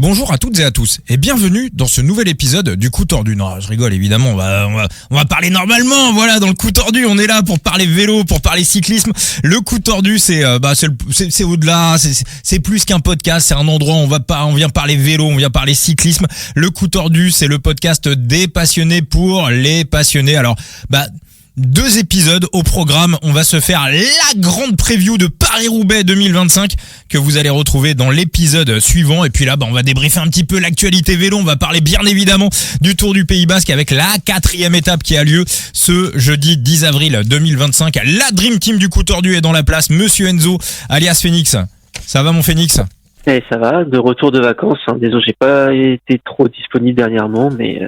Bonjour à toutes et à tous et bienvenue dans ce nouvel épisode du Coup Tordu. Non, je rigole évidemment, on va parler normalement, voilà, dans le Coup Tordu, on est là pour parler vélo, pour parler cyclisme. Le Coup Tordu, c'est au-delà, c'est plus qu'un podcast, c'est un endroit où on vient parler vélo, on vient parler cyclisme. Le Coup Tordu, c'est le podcast des passionnés pour les passionnés. Alors, 2 épisodes au programme. On va se faire la grande preview de Paris-Roubaix 2025 que vous allez retrouver dans l'épisode suivant. Et puis là, on va débriefer un petit peu l'actualité vélo. On va parler bien évidemment du Tour du Pays Basque avec la 4e étape qui a lieu ce jeudi 10 avril 2025. La Dream Team du Coup Tordu est dans la place. Monsieur Enzo, alias Phoenix. Ça va mon Phoenix ? Ça va, de retour de vacances. Désolé, j'ai pas été trop disponible dernièrement, mais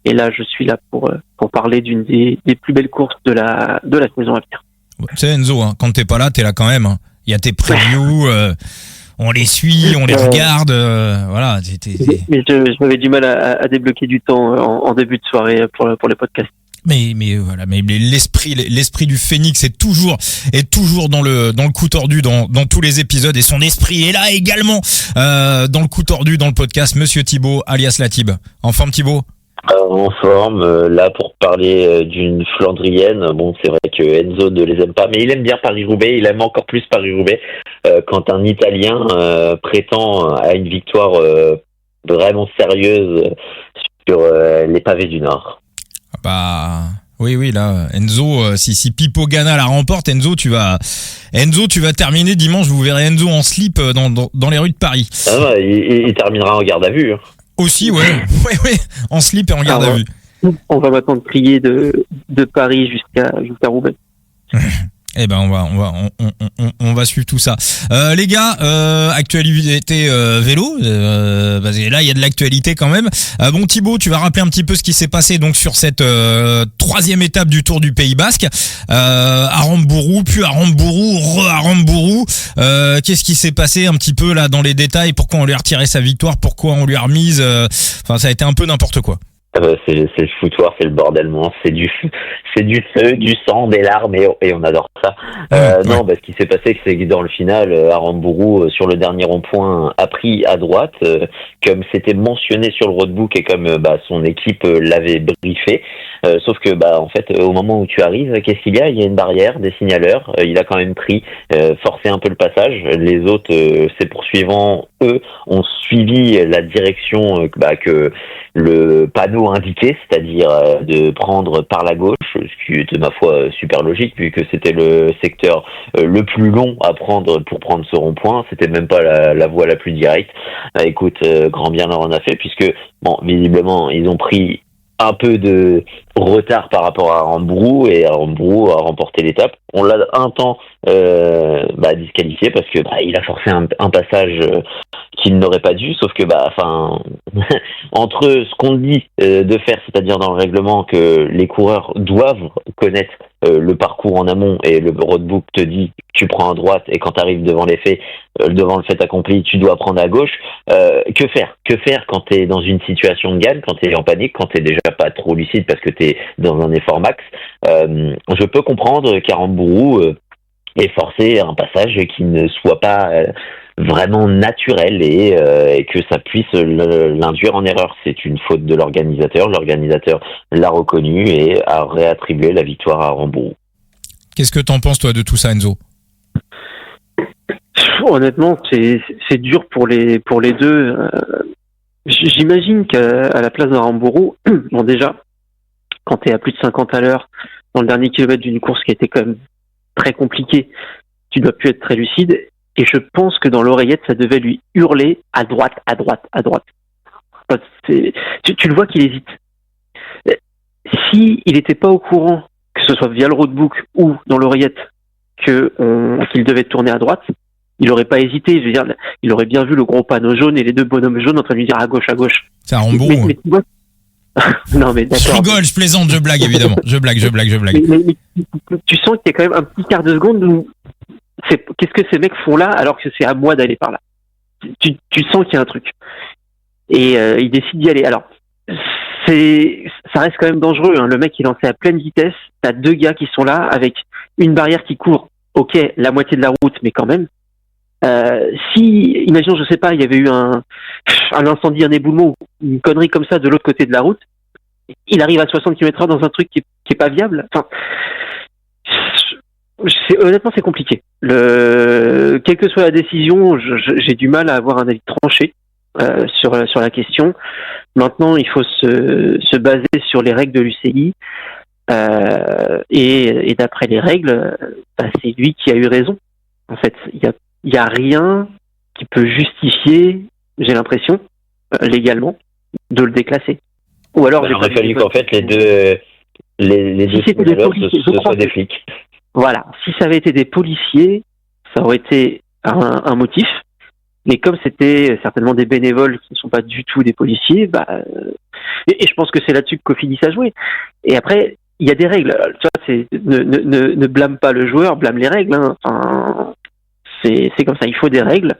et là je suis là pour parler d'une des plus belles courses de la saison à venir. Tu sais Enzo, quand t'es pas là, t'es là quand même. Il y a tes previews, on les suit, on les regarde, voilà. Mais j'avais du mal à débloquer du temps en début de soirée pour les podcasts. Mais l'esprit du Phénix est toujours dans le Coup Tordu dans tous les épisodes, et son esprit est là également dans le Coup Tordu dans le podcast. Monsieur Thibaut alias Latib. En forme Thibaut? En forme, là pour parler d'une Flandrienne. Bon, c'est vrai que Enzo ne les aime pas, mais il aime bien Paris-Roubaix, il aime encore plus Paris-Roubaix quand un Italien prétend à une victoire vraiment sérieuse sur les pavés du Nord. Oui, là, Enzo, si Pipo Ganna la remporte, Enzo, tu vas terminer dimanche, vous verrez Enzo en slip dans les rues de Paris. Ah ouais, il terminera en garde à vue. Aussi, ouais, en slip et en garde à vue. On va maintenant crier de Paris jusqu'à Roubaix. Eh ben on va suivre tout ça. Les gars, actualité vélo. Là il y a de l'actualité quand même. Bon Thibaut, tu vas rappeler un petit peu ce qui s'est passé donc sur cette 3e étape du Tour du Pays Basque. Aramburu, puis Aramburu, re-Aramburu. Qu'est-ce qui s'est passé un petit peu là dans les détails? Pourquoi on lui a retiré sa victoire? Pourquoi on lui a remise? Ça a été un peu n'importe quoi. C'est le foutoir, c'est le bordellement, c'est du feu, du sang, des larmes, et on adore ça. Non, ce qui s'est passé, c'est que dans le final, Aramburu, sur le dernier rond-point, a pris à droite, comme c'était mentionné sur le roadbook et comme son équipe l'avait briefé. Sauf que en fait, au moment où tu arrives, qu'est-ce qu'il y a? Il y a une barrière, des signaleurs. Il a quand même pris, forcé un peu le passage. Les autres, ses poursuivants, eux, ont suivi la direction que le panneau indiquait, c'est-à-dire de prendre par la gauche, ce qui était ma foi super logique puisque c'était le secteur le plus long à prendre pour prendre ce rond-point. C'était même pas la voie la plus directe. Écoute, grand bien leur en a fait puisque visiblement ils ont pris un peu de retard par rapport à Aramburu, et Aramburu a remporté l'étape. On l'a un temps disqualifié parce que il a forcé un passage qu'il n'aurait pas dû, sauf que entre ce qu'on dit de faire, c'est-à-dire dans le règlement que les coureurs doivent connaître le parcours en amont, et le roadbook te dit tu prends à droite, et quand tu arrives devant les faits, devant le fait accompli, tu dois prendre à gauche. Que faire quand tu es dans une situation de gagne, quand tu es en panique, quand tu es déjà pas trop lucide parce que tu es dans un effort max? Je peux comprendre qu'Aramburu ait forcé un passage qui ne soit pas vraiment naturel, et que ça puisse l'induire en erreur. C'est une faute de l'organisateur. L'organisateur l'a reconnu et a réattribué la victoire à Aramburu. Qu'est-ce que t'en penses toi de tout ça, Enzo? Honnêtement, c'est dur pour les deux. J'imagine qu'à la place d'Aramburu, déjà, quand t'es à plus de 50 à l'heure dans le dernier kilomètre d'une course qui était quand même très compliquée, tu dois plus être très lucide. Et je pense que dans l'oreillette, ça devait lui hurler à droite, à droite, à droite. Tu le vois qu'il hésite. Si il n'était pas au courant, que ce soit via le roadbook ou dans l'oreillette, qu'il devait tourner à droite, il n'aurait pas hésité. Je veux dire, il aurait bien vu le gros panneau jaune et les 2 bonhommes jaunes en train de lui dire à gauche, à gauche. C'est Aramburu. Mais tu vois... Non, mais d'accord. Je rigole, je plaisante, je blague évidemment. Je blague. Mais tu sens qu'il y a quand même un petit quart de seconde où qu'est-ce que ces mecs font là alors que c'est à moi d'aller par là. Tu sens qu'il y a un truc. Et il décide d'y aller. Alors, ça reste quand même dangereux. Le mec il est lancé à pleine vitesse. T'as 2 gars qui sont là avec une barrière qui court. Ok, la moitié de la route, mais quand même. Si, imaginons, je sais pas, il y avait eu un incendie, un éboulement, une connerie comme ça de l'autre côté de la route, il arrive à 60 km/h dans un truc qui est pas viable. Enfin, honnêtement, c'est compliqué. Quelle que soit la décision, j'ai du mal à avoir un avis tranché sur la question. Maintenant, il faut se baser sur les règles de l'UCI. Et d'après les règles, c'est lui qui a eu raison. En fait, il y a rien qui peut justifier, j'ai l'impression, légalement, de le déclasser. Ou alors, il aurait fallu qu'en fait les deux ce soient des flics. Voilà, si ça avait été des policiers, ça aurait été un motif. Mais comme c'était certainement des bénévoles qui ne sont pas du tout des policiers, et je pense que c'est là-dessus que Cofidis a joué. Et après, il y a des règles. Tu vois, ne blâme pas le joueur, blâme les règles. Hein. Enfin, c'est comme ça. Il faut des règles.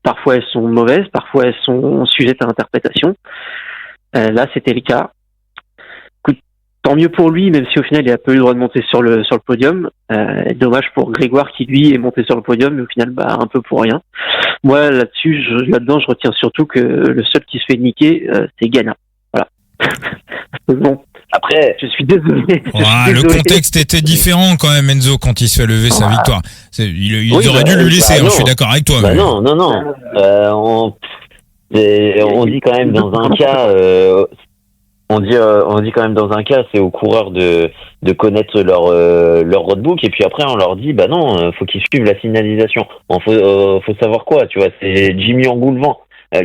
Parfois elles sont mauvaises, parfois elles sont sujettes à interprétation. Là, c'était le cas. Écoute, tant mieux pour lui, même si au final il a pas eu le droit de monter sur le podium. Dommage pour Grégoire qui lui est monté sur le podium, mais au final, un peu pour rien. Moi, là-dedans, je retiens surtout que le seul qui se fait niquer, c'est Ganna. Voilà. Bon. Après, je suis désolé. Le contexte était différent quand même, Enzo, quand il se fait lever sa victoire. Ils auraient dû lui laisser, je suis d'accord avec toi. Non. On dit quand même dans un cas, on dit quand même dans un cas, c'est aux coureurs de connaître leur roadbook, et puis après on leur dit non, faut qu'ils suivent la signalisation. Faut savoir quoi, tu vois, c'est Jimmy Angoulevent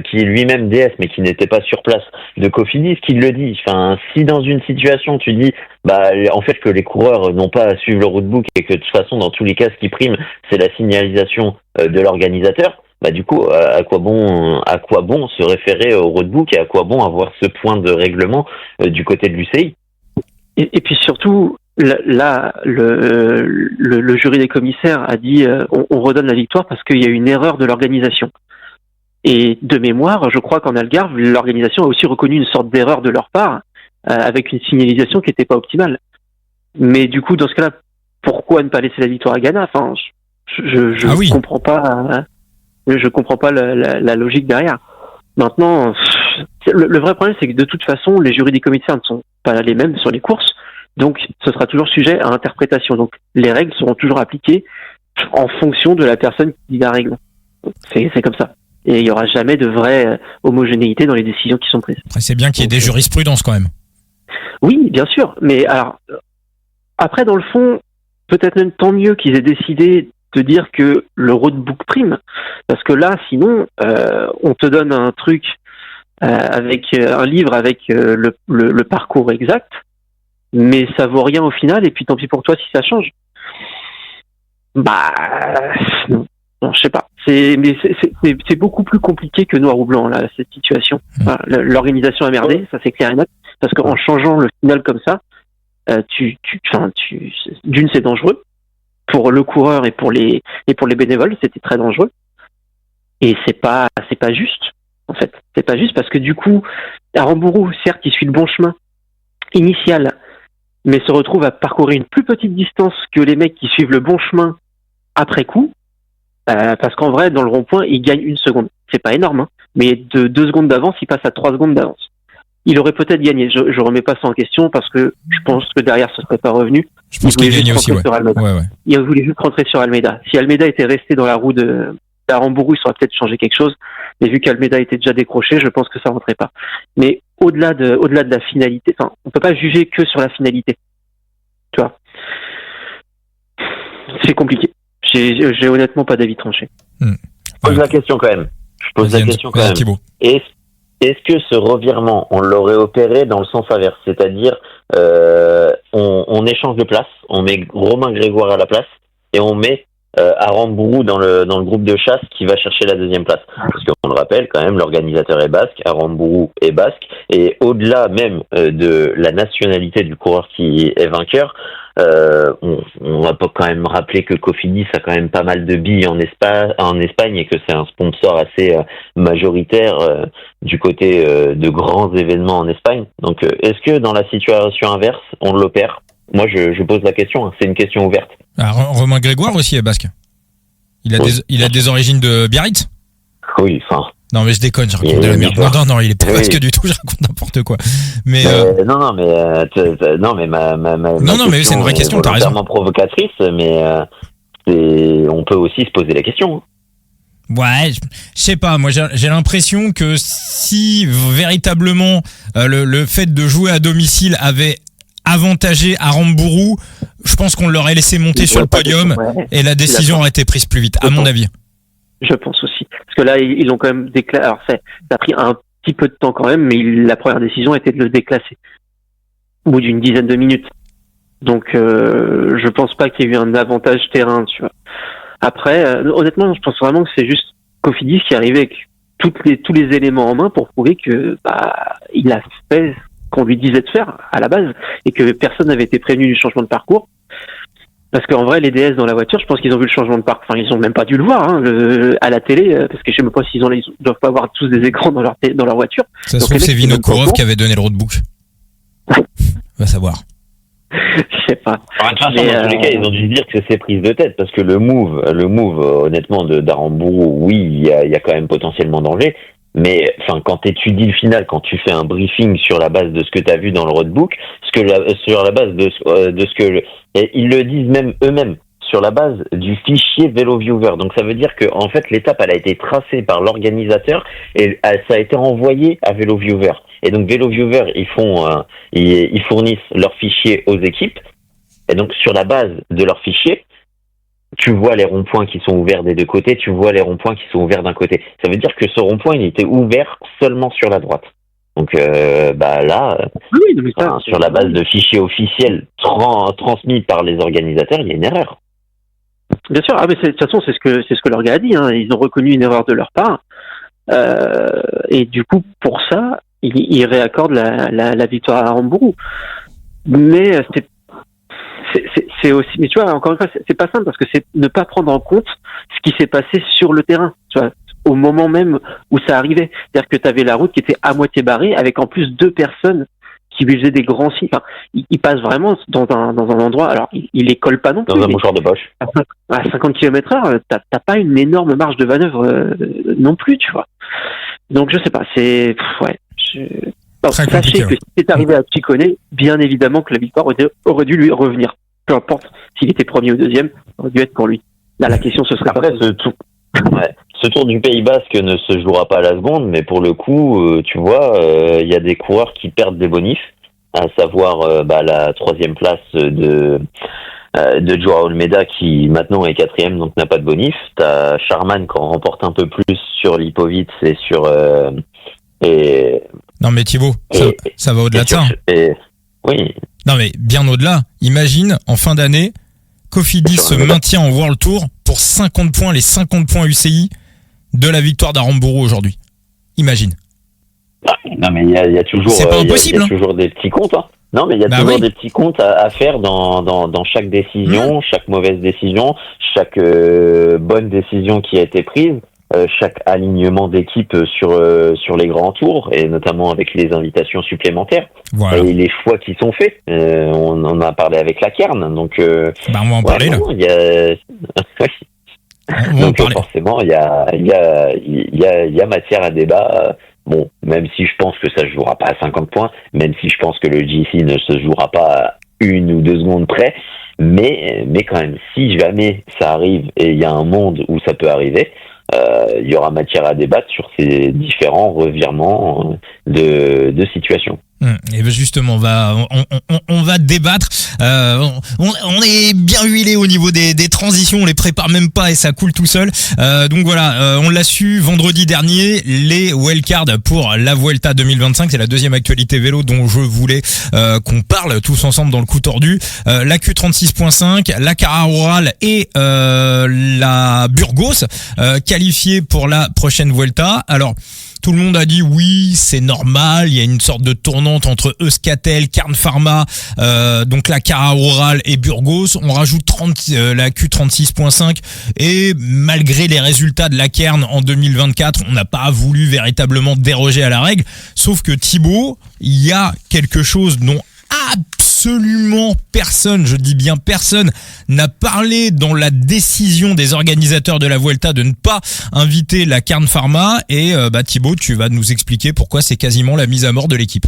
qui est lui-même DS mais qui n'était pas sur place de Cofidis qui le dit. Enfin, si dans une situation tu dis en fait que les coureurs n'ont pas à suivre le roadbook et que de toute façon dans tous les cas ce qui prime c'est la signalisation de l'organisateur, du coup à quoi bon se référer au roadbook et à quoi bon avoir ce point de règlement du côté de l'UCI. Et puis surtout là le jury des commissaires a dit on redonne la victoire parce qu'il y a eu une erreur de l'organisation. Et de mémoire, je crois qu'en Algarve, l'organisation a aussi reconnu une sorte d'erreur de leur part, avec une signalisation qui n'était pas optimale. Mais du coup, dans ce cas-là, pourquoi ne pas laisser la victoire à Ganna ? Enfin, je comprends pas. Je comprends pas la logique derrière. Maintenant, le vrai problème, c'est que de toute façon, les jurys des commissaires ne sont pas les mêmes sur les courses, donc ce sera toujours sujet à interprétation. Donc les règles seront toujours appliquées en fonction de la personne qui dit la règle. C'est comme ça. Et il n'y aura jamais de vraie homogénéité dans les décisions qui sont prises. Après, c'est bien qu'il y ait des jurisprudences quand même. Oui, bien sûr. Mais alors, après, dans le fond, peut-être même tant mieux qu'ils aient décidé de dire que le roadbook prime. Parce que là, sinon, on te donne un truc avec un livre avec le parcours exact, mais ça vaut rien au final, et puis tant pis pour toi si ça change. Non, je sais pas. C'est beaucoup plus compliqué que noir ou blanc là cette situation. Voilà, l'organisation a merdé, ça c'est clair et net. Parce qu'en changeant le final comme ça, d'une c'est dangereux pour le coureur et pour les bénévoles, c'était très dangereux. Et c'est pas juste en fait. C'est pas juste parce que du coup, Aramburu, certes, il suit le bon chemin initial, mais se retrouve à parcourir une plus petite distance que les mecs qui suivent le bon chemin après coup. Parce qu'en vrai, dans le rond-point, il gagne 1 seconde. C'est pas énorme, hein, mais de 2 secondes d'avance, il passe à 3 secondes d'avance. Il aurait peut-être gagné. Je remets pas ça en question parce que je pense que derrière, ce serait pas revenu. Je pense qu'il gagnait aussi, ouais. Il voulait juste rentrer sur Almeida. Si Almeida était resté dans la roue d'Aramburu, il aurait peut-être changé quelque chose. Mais vu qu'Almeida était déjà décroché, je pense que ça rentrait pas. Mais au-delà de la finalité, enfin, on peut pas juger que sur la finalité. Tu vois. C'est compliqué. J'ai honnêtement pas d'avis tranché. Je pose la question quand même. Est-ce que ce revirement, on l'aurait opéré dans le sens inverse, c'est-à-dire on échange de place, on met Romain Grégoire à la place et on met Aramburu dans le groupe de chasse qui va chercher la 2e place. Parce qu'on le rappelle quand même, l'organisateur est basque, Aramburu est basque, et au-delà même de la nationalité du coureur qui est vainqueur, on va pas quand même rappeler que Cofidis a quand même pas mal de billes en Espagne et que c'est un sponsor assez majoritaire du côté de grands événements en Espagne. Donc est-ce que dans la situation inverse, on l'opère ? Moi je pose la question, hein. C'est une question ouverte. Romain Grégoire aussi est basque. Il a des origines de Biarritz? Oui, enfin. Non mais je déconne, je raconte de la merde. Non, il est pas basque du tout, je raconte n'importe quoi. Mais non mais ma mais c'est une vraie question, t'as raison. Volontairement provocatrice, mais on peut aussi se poser la question. Ouais, je sais pas, moi j'ai l'impression que si véritablement le fait de jouer à domicile avait avantagé Aramburu, je pense qu'on l'aurait laissé monter sur le podium et la décision aurait été prise plus vite, à mon avis. Je pense aussi. Parce que là, ils l'ont quand même déclaré. Alors, ça a pris un petit peu de temps quand même, mais la première décision était de le déclasser. Au bout d'une dizaine de minutes. Donc, je pense pas qu'il y ait eu un avantage terrain, tu vois. Après, honnêtement, je pense vraiment que c'est juste Cofidis qui est arrivé avec tous les éléments en main pour prouver que, il a fait ce qu'on lui disait de faire à la base et que personne n'avait été prévenu du changement de parcours. Parce qu'en vrai, les DS dans la voiture, je pense qu'ils ont vu le changement de parc. Enfin, ils ont même pas dû le voir à la télé, parce que je sais même pas s'ils doivent pas avoir tous des écrans dans leur voiture. Ça se trouve, c'est Vinokourov qui avait donné le roadbook. Va savoir. Je sais pas. De toute façon, dans tous les cas, ils ont dû dire que c'est prise de tête, parce que le move, honnêtement, d'Aramburu, oui, il y a quand même potentiellement danger. Mais enfin, quand tu étudies le final, quand tu fais un briefing sur la base de ce que tu as vu dans le roadbook, sur la base de ce que et ils le disent même eux-mêmes, sur la base du fichier VeloViewer. Donc ça veut dire que en fait l'étape elle a été tracée par l'organisateur et ça a été envoyé à VeloViewer. Et donc VeloViewer ils fournissent leur fichier aux équipes. Et donc sur la base de leur fichier, tu vois les ronds-points qui sont ouverts des deux côtés, tu vois les ronds-points qui sont ouverts d'un côté. Ça veut dire que ce rond-point, il était ouvert seulement sur la droite. Donc là, sur la base de fichiers officiels transmis par les organisateurs, il y a une erreur. Bien sûr, mais de toute façon, c'est ce que l'orga a dit. Hein. Ils ont reconnu une erreur de leur part. Et du coup, pour ça, ils réaccordent la victoire à Aramburu. Mais c'est aussi, mais tu vois, encore une fois, c'est pas simple parce que c'est ne pas prendre en compte ce qui s'est passé sur le terrain, tu vois, au moment même où ça arrivait. C'est-à-dire que tu avais la route qui était à moitié barrée avec en plus 2 personnes qui lui faisaient des grands signes. Enfin, il passe vraiment dans un endroit, alors il les colle pas non plus. Dans un mouchoir de poche. À 50 km/h, t'as pas une énorme marge de manœuvre non plus, tu vois. Donc je sais pas, c'est, sachez que si c'est arrivé à Ciccone, bien évidemment que la victoire aurait dû lui revenir. Peu importe s'il était premier ou deuxième, aurait dû être pour lui. Là, la question, ce serait après ce tour du Pays Basque ne se jouera pas à la seconde, mais pour le coup, tu vois, il y a des coureurs qui perdent des bonifs, à savoir la 3e place de Joao Almeida qui maintenant est 4e, donc n'a pas de bonif. T'as Sharman qui en remporte un peu plus sur Lipovic et sur Non mais Thibaut, ça va au-delà de ça. Oui. Non mais bien au-delà. Imagine, en fin d'année, Cofidis se maintient en World Tour pour 50 points, les 50 points UCI de la victoire d'Aramburu aujourd'hui. Imagine. Non mais il y a toujours, c'est pas impossible, y a toujours des petits comptes. Hein. Non mais il y a toujours des petits comptes à faire dans chaque décision, chaque mauvaise décision, chaque bonne décision qui a été prise. Chaque alignement d'équipe sur les grands tours et notamment avec les invitations supplémentaires et les choix qui sont faits. On en a parlé avec la Cairn, donc on va en parler là. Donc forcément il y a matière à débat. Bon, même si je pense que ça se jouera pas à 50 points, même si je pense que le GC ne se jouera pas à 1 ou 2 secondes près, mais quand même, si jamais ça arrive et il y a un monde où ça peut arriver, il y aura matière à débattre sur ces différents revirements de situation. Et ben justement, on va débattre. On est bien huilé au niveau des transitions, on les prépare même pas et ça coule tout seul. Donc voilà, on l'a su vendredi dernier, les wildcards pour la Vuelta 2025, c'est la deuxième actualité vélo dont je voulais qu'on parle tous ensemble dans le coup tordu. La Q36.5, la Cara Rural et la Burgos qualifiées pour la prochaine Vuelta. Alors tout le monde a dit oui, c'est normal, il y a une sorte de tournante entre Euskaltel, Cairn Pharma, donc la Cara Rural et Burgos. On rajoute la Q36.5 et malgré les résultats de la Cairn en 2024, on n'a pas voulu véritablement déroger à la règle. Sauf que Thibaut, il y a quelque chose dont absolument personne, je dis bien personne, n'a parlé dans la décision des organisateurs de la Vuelta de ne pas inviter la Kern Pharma. Et Thibaut, tu vas nous expliquer pourquoi c'est quasiment la mise à mort de l'équipe.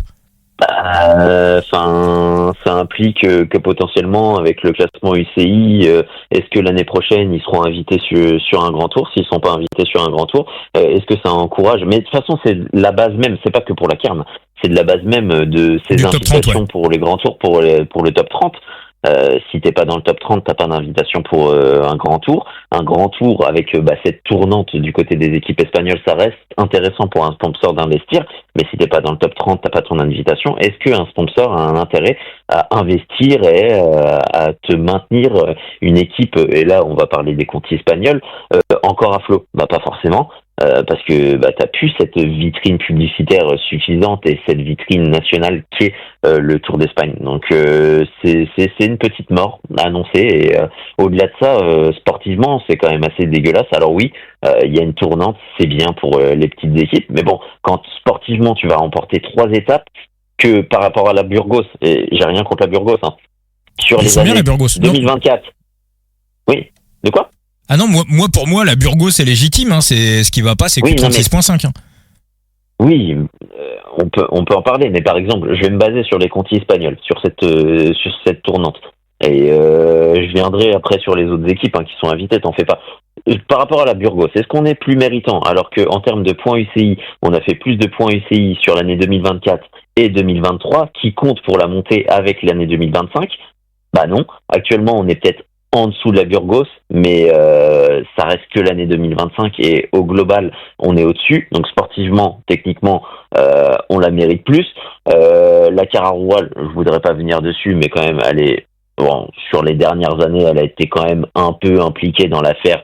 Ça implique que potentiellement, avec le classement UCI, est-ce que l'année prochaine ils seront invités sur un grand tour? S'ils sont pas invités sur un grand tour, est-ce que ça encourage? Mais de toute façon, c'est la base même. C'est pas que pour la Kern, c'est de la base même de ces invitations pour les grands tours, pour le top 30. Si t'es pas dans le top 30, t'as pas d'invitation pour un grand tour. Un grand tour avec cette tournante du côté des équipes espagnoles, ça reste intéressant pour un sponsor d'investir. Mais si t'es pas dans le top 30, t'as pas ton invitation. Est-ce qu'un sponsor a un intérêt à investir et à te maintenir une équipe, et là on va parler des Conti espagnols, encore à flot? Pas forcément. Parce que t'as plus cette vitrine publicitaire suffisante et cette vitrine nationale qui est le Tour d'Espagne. Donc c'est une petite mort annoncée, et au-delà de ça, sportivement c'est quand même assez dégueulasse. Alors oui, il y a une tournante, c'est bien pour les petites équipes, mais bon, quand sportivement tu vas remporter 3 étapes, que par rapport à la Burgos, et j'ai rien contre la Burgos, sur les années 2024. Oui, de quoi? Ah non, pour moi, la Burgos est légitime. C'est ce qui va pas, c'est Q36.5. Oui, on peut en parler, mais par exemple, je vais me baser sur les Conti espagnols, sur cette tournante, et je viendrai après sur les autres équipes qui sont invitées. T'en fais pas. Par rapport à la Burgos, est-ce qu'on est plus méritant, alors que en termes de points UCI, on a fait plus de points UCI sur l'année 2024 et 2023, qui comptent pour la montée avec l'année 2025? Non. Actuellement, on est peut-être en dessous de la Burgos, mais ça reste que l'année 2025, et au global, on est au-dessus. Donc sportivement, techniquement, on la mérite plus. La Cararoual, je voudrais pas venir dessus, mais quand même, sur les dernières années, elle a été quand même un peu impliquée dans l'affaire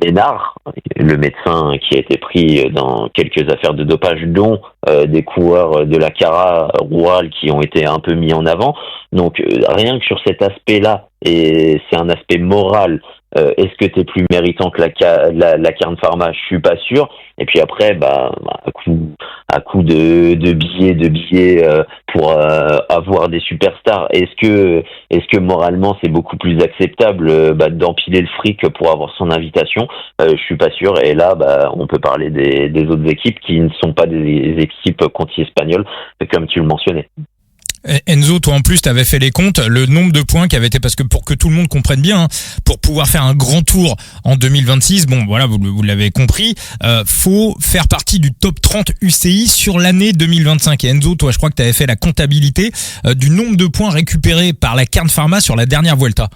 Ménard, le médecin qui a été pris dans quelques affaires de dopage, dont des coureurs de la Cararoual qui ont été un peu mis en avant. Donc rien que sur cet aspect-là, et c'est un aspect moral, est-ce que t'es plus méritant que la Kern Pharma? Je suis pas sûr. Et puis après, à coup de billets pour avoir des superstars, est-ce que moralement c'est beaucoup plus acceptable d'empiler le fric pour avoir son invitation? Je suis pas sûr. Et là, on peut parler des autres équipes qui ne sont pas des équipes Conti espagnoles, comme tu le mentionnais. Enzo, toi en plus t'avais fait les comptes, le nombre de points qui avait été, parce que pour que tout le monde comprenne bien, pour pouvoir faire un grand tour en 2026, vous l'avez compris, faut faire partie du top 30 UCI sur l'année 2025. Et Enzo, toi je crois que t'avais fait la comptabilité du nombre de points récupérés par la Kern Pharma sur la dernière Vuelta.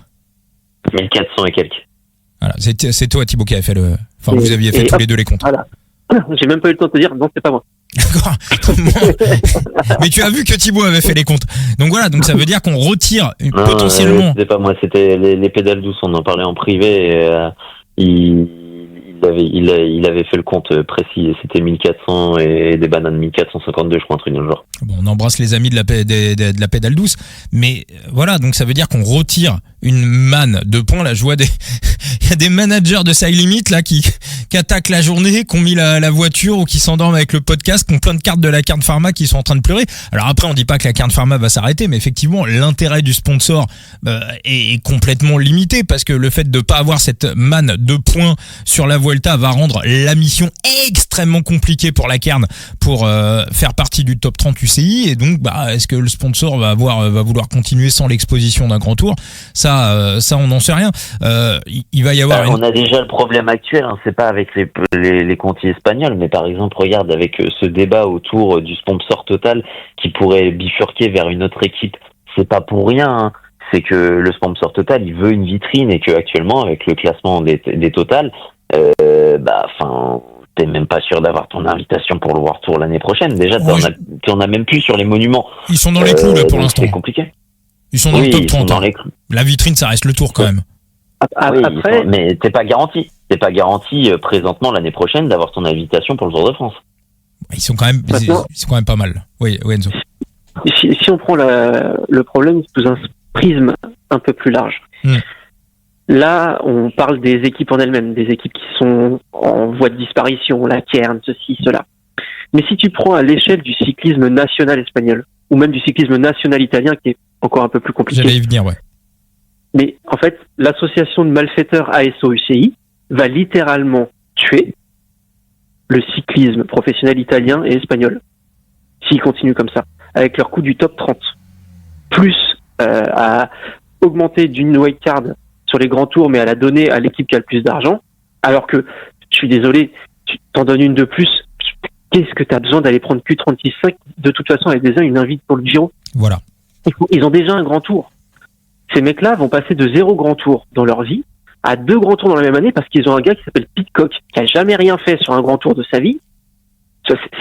1400 et quelques. Voilà, c'est toi Thibaut qui avait fait vous aviez fait tous les deux les comptes. Voilà. J'ai même pas eu le temps de te dire, non c'est pas moi. D'accord. Mais tu as vu que Thibaut avait fait les comptes. Donc voilà, donc ça veut dire qu'on retire potentiellement. C'était pas moi, c'était les pédales douces, on en parlait en privé. Il avait fait le compte précis, c'était 1400 et des bananes 1452, je crois, un truc du genre. Bon, on embrasse les amis de la pédale douce, mais voilà, donc ça veut dire qu'on retire une manne de points. Là, je vois il y a des managers de Side Limit là qui attaquent la journée, qui ont mis la voiture ou qui s'endorment avec le podcast, qui ont plein de cartes de la Kern Pharma, qui sont en train de pleurer. Alors après, on dit pas que la Kern Pharma va s'arrêter, mais effectivement, l'intérêt du sponsor est complètement limité, parce que le fait de pas avoir cette manne de points sur la Vuelta va rendre la mission extrêmement compliquée pour la Kern pour faire partie du top 30 UCI. Et donc, est-ce que le sponsor va vouloir continuer sans l'exposition d'un grand tour? Ça, on n'en sait rien. Il va y avoir. On a déjà le problème actuel. C'est pas avec les Conti espagnols, mais par exemple, regarde avec ce débat autour du sponsor Total qui pourrait bifurquer vers une autre équipe. C'est pas pour rien. C'est que le sponsor Total, il veut une vitrine, et que actuellement, avec le classement des Total, t'es même pas sûr d'avoir ton invitation pour le World Tour l'année prochaine. Déjà, t'en as même plus sur les monuments. Ils sont dans les clous là pour l'instant. C'est compliqué. Ils sont dans le top 30. La vitrine, ça reste le Tour quand même. Après, mais t'es pas garanti. T'es pas garanti présentement l'année prochaine d'avoir ton invitation pour le Tour de France. Ils sont quand même pas mal. Oui, Enzo. Si on prend le problème sous un prisme un peu plus large. Là, on parle des équipes en elles-mêmes, des équipes qui sont en voie de disparition, la Kern, ceci, cela. Mais si tu prends à l'échelle du cyclisme national espagnol, ou même du cyclisme national italien qui est encore un peu plus compliqué. J'allais y venir, ouais. Mais en fait, l'association de malfaiteurs ASO-UCI va littéralement tuer le cyclisme professionnel italien et espagnol s'ils continuent comme ça, avec leur coût du top 30. Plus à augmenter d'une wildcard sur les grands tours, mais à la donner à l'équipe qui a le plus d'argent, alors que, je suis désolé, tu t'en donnes une de plus, qu'est-ce que tu as besoin d'aller prendre Q36.5 ? De toute façon, avec déjà une invite pour le Giro. Voilà. Ils ont déjà un grand tour. Ces mecs-là vont passer de 0 grand tour dans leur vie à 2 grands tours dans la même année parce qu'ils ont un gars qui s'appelle Pidcock, qui a jamais rien fait sur un grand tour de sa vie.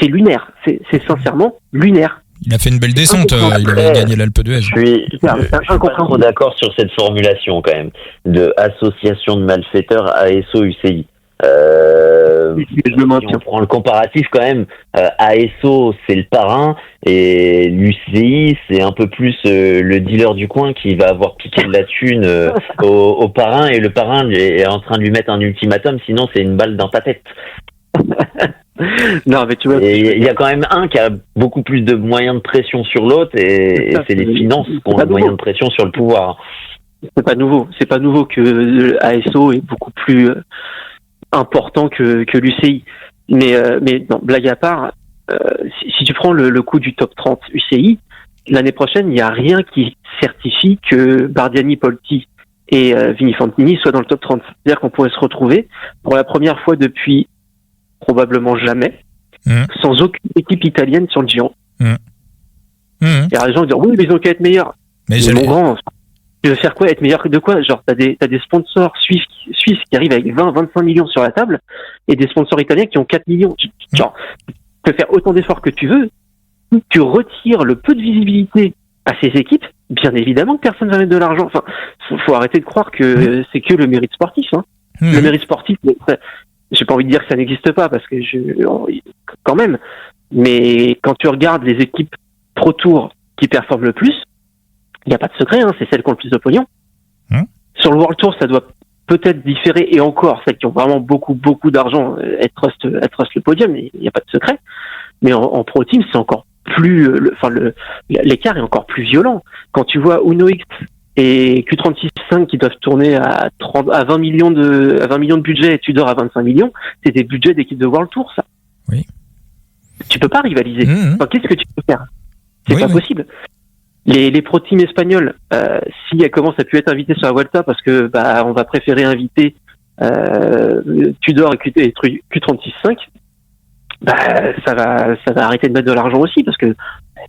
C'est lunaire. C'est sincèrement lunaire. Il a fait une belle descente, il avait gagné l'Alpe d'Huez. Je suis pas trop d'accord sur cette formulation quand même, de association de malfaiteurs ASO-UCI. Si on prend le comparatif quand même, ASO c'est le parrain et l'UCI c'est un peu plus le dealer du coin qui va avoir piqué de la thune au parrain, et le parrain est en train de lui mettre un ultimatum, sinon c'est une balle dans ta tête. Non, mais tu vois, il y a quand même un qui a beaucoup plus de moyens de pression sur l'autre, et c'est les finances qui ont le moyen de pression sur le pouvoir. C'est pas nouveau que ASO est beaucoup plus important que l'UCI. Mais non, blague à part, si tu prends le coût du top 30 UCI, l'année prochaine, il n'y a rien qui certifie que Bardiani, Polti et Vini Fantini soient dans le top 30. C'est-à-dire qu'on pourrait se retrouver pour la première fois depuis probablement jamais, sans aucune équipe italienne sur le Giro. Il y a des gens qui disent oui, mais ils ont qu'à être meilleurs. Mais mon grand, tu veux faire quoi? Être meilleur de quoi? Genre, t'as des sponsors suisses qui arrivent avec 20-25 millions sur la table, et des sponsors italiens qui ont 4 millions. Genre, tu peux faire autant d'efforts que tu veux, tu retires le peu de visibilité à ces équipes, bien évidemment que personne va mettre de l'argent. Enfin, faut arrêter de croire que c'est que le mérite sportif, hein. Le mérite sportif, j'ai pas envie de dire que ça n'existe pas, parce que quand même, mais quand tu regardes les équipes Pro Tour qui performent le plus, il n'y a pas de secret, hein, c'est celles qui ont le plus de pognon. Sur le World Tour, ça doit peut-être différer, et encore, celles qui ont vraiment beaucoup d'argent, elles trustent le podium, il n'y a pas de secret. Mais en Pro Team, c'est encore plus, l'écart est encore plus violent. Quand tu vois Uno X et Q36.5 qui doivent tourner à 20 millions de budget, et Tudor à 25 millions, c'est des budgets d'équipe de World Tour, ça. Oui. Tu peux pas rivaliser. Enfin, qu'est-ce que tu peux faire? C'est pas possible. Les pro teams espagnols, si elles commencent à plus être invitées sur la Vuelta parce que on va préférer inviter Tudor et Q36.5, ça va arrêter de mettre de l'argent aussi, parce que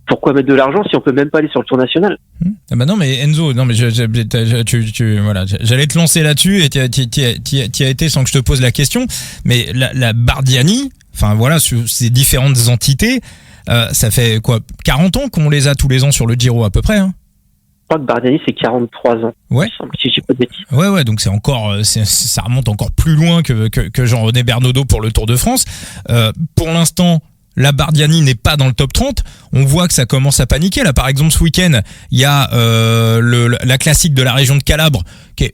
pourquoi mettre de l'argent si on peut même pas aller sur le Tour national? Non, mais Enzo, non, mais voilà, j'allais te lancer là-dessus, et t'y as été sans que je te pose la question. Mais la Bardiani, enfin voilà, sur ces différentes entités, ça fait quoi, 40 ans qu'on les a tous les ans sur le Giro à peu près, hein? Je crois que Bardiani c'est 43 ans. Ouais. Si je dis pas de bêtises. Ouais, donc c'est encore, ça remonte encore plus loin que Jean-René Bernaudot pour le Tour de France. Pour l'instant, la Bardiani n'est pas dans le top 30. On voit que ça commence à paniquer. Là, par exemple, ce week-end, il y a la classique de la région de Calabre, qui est,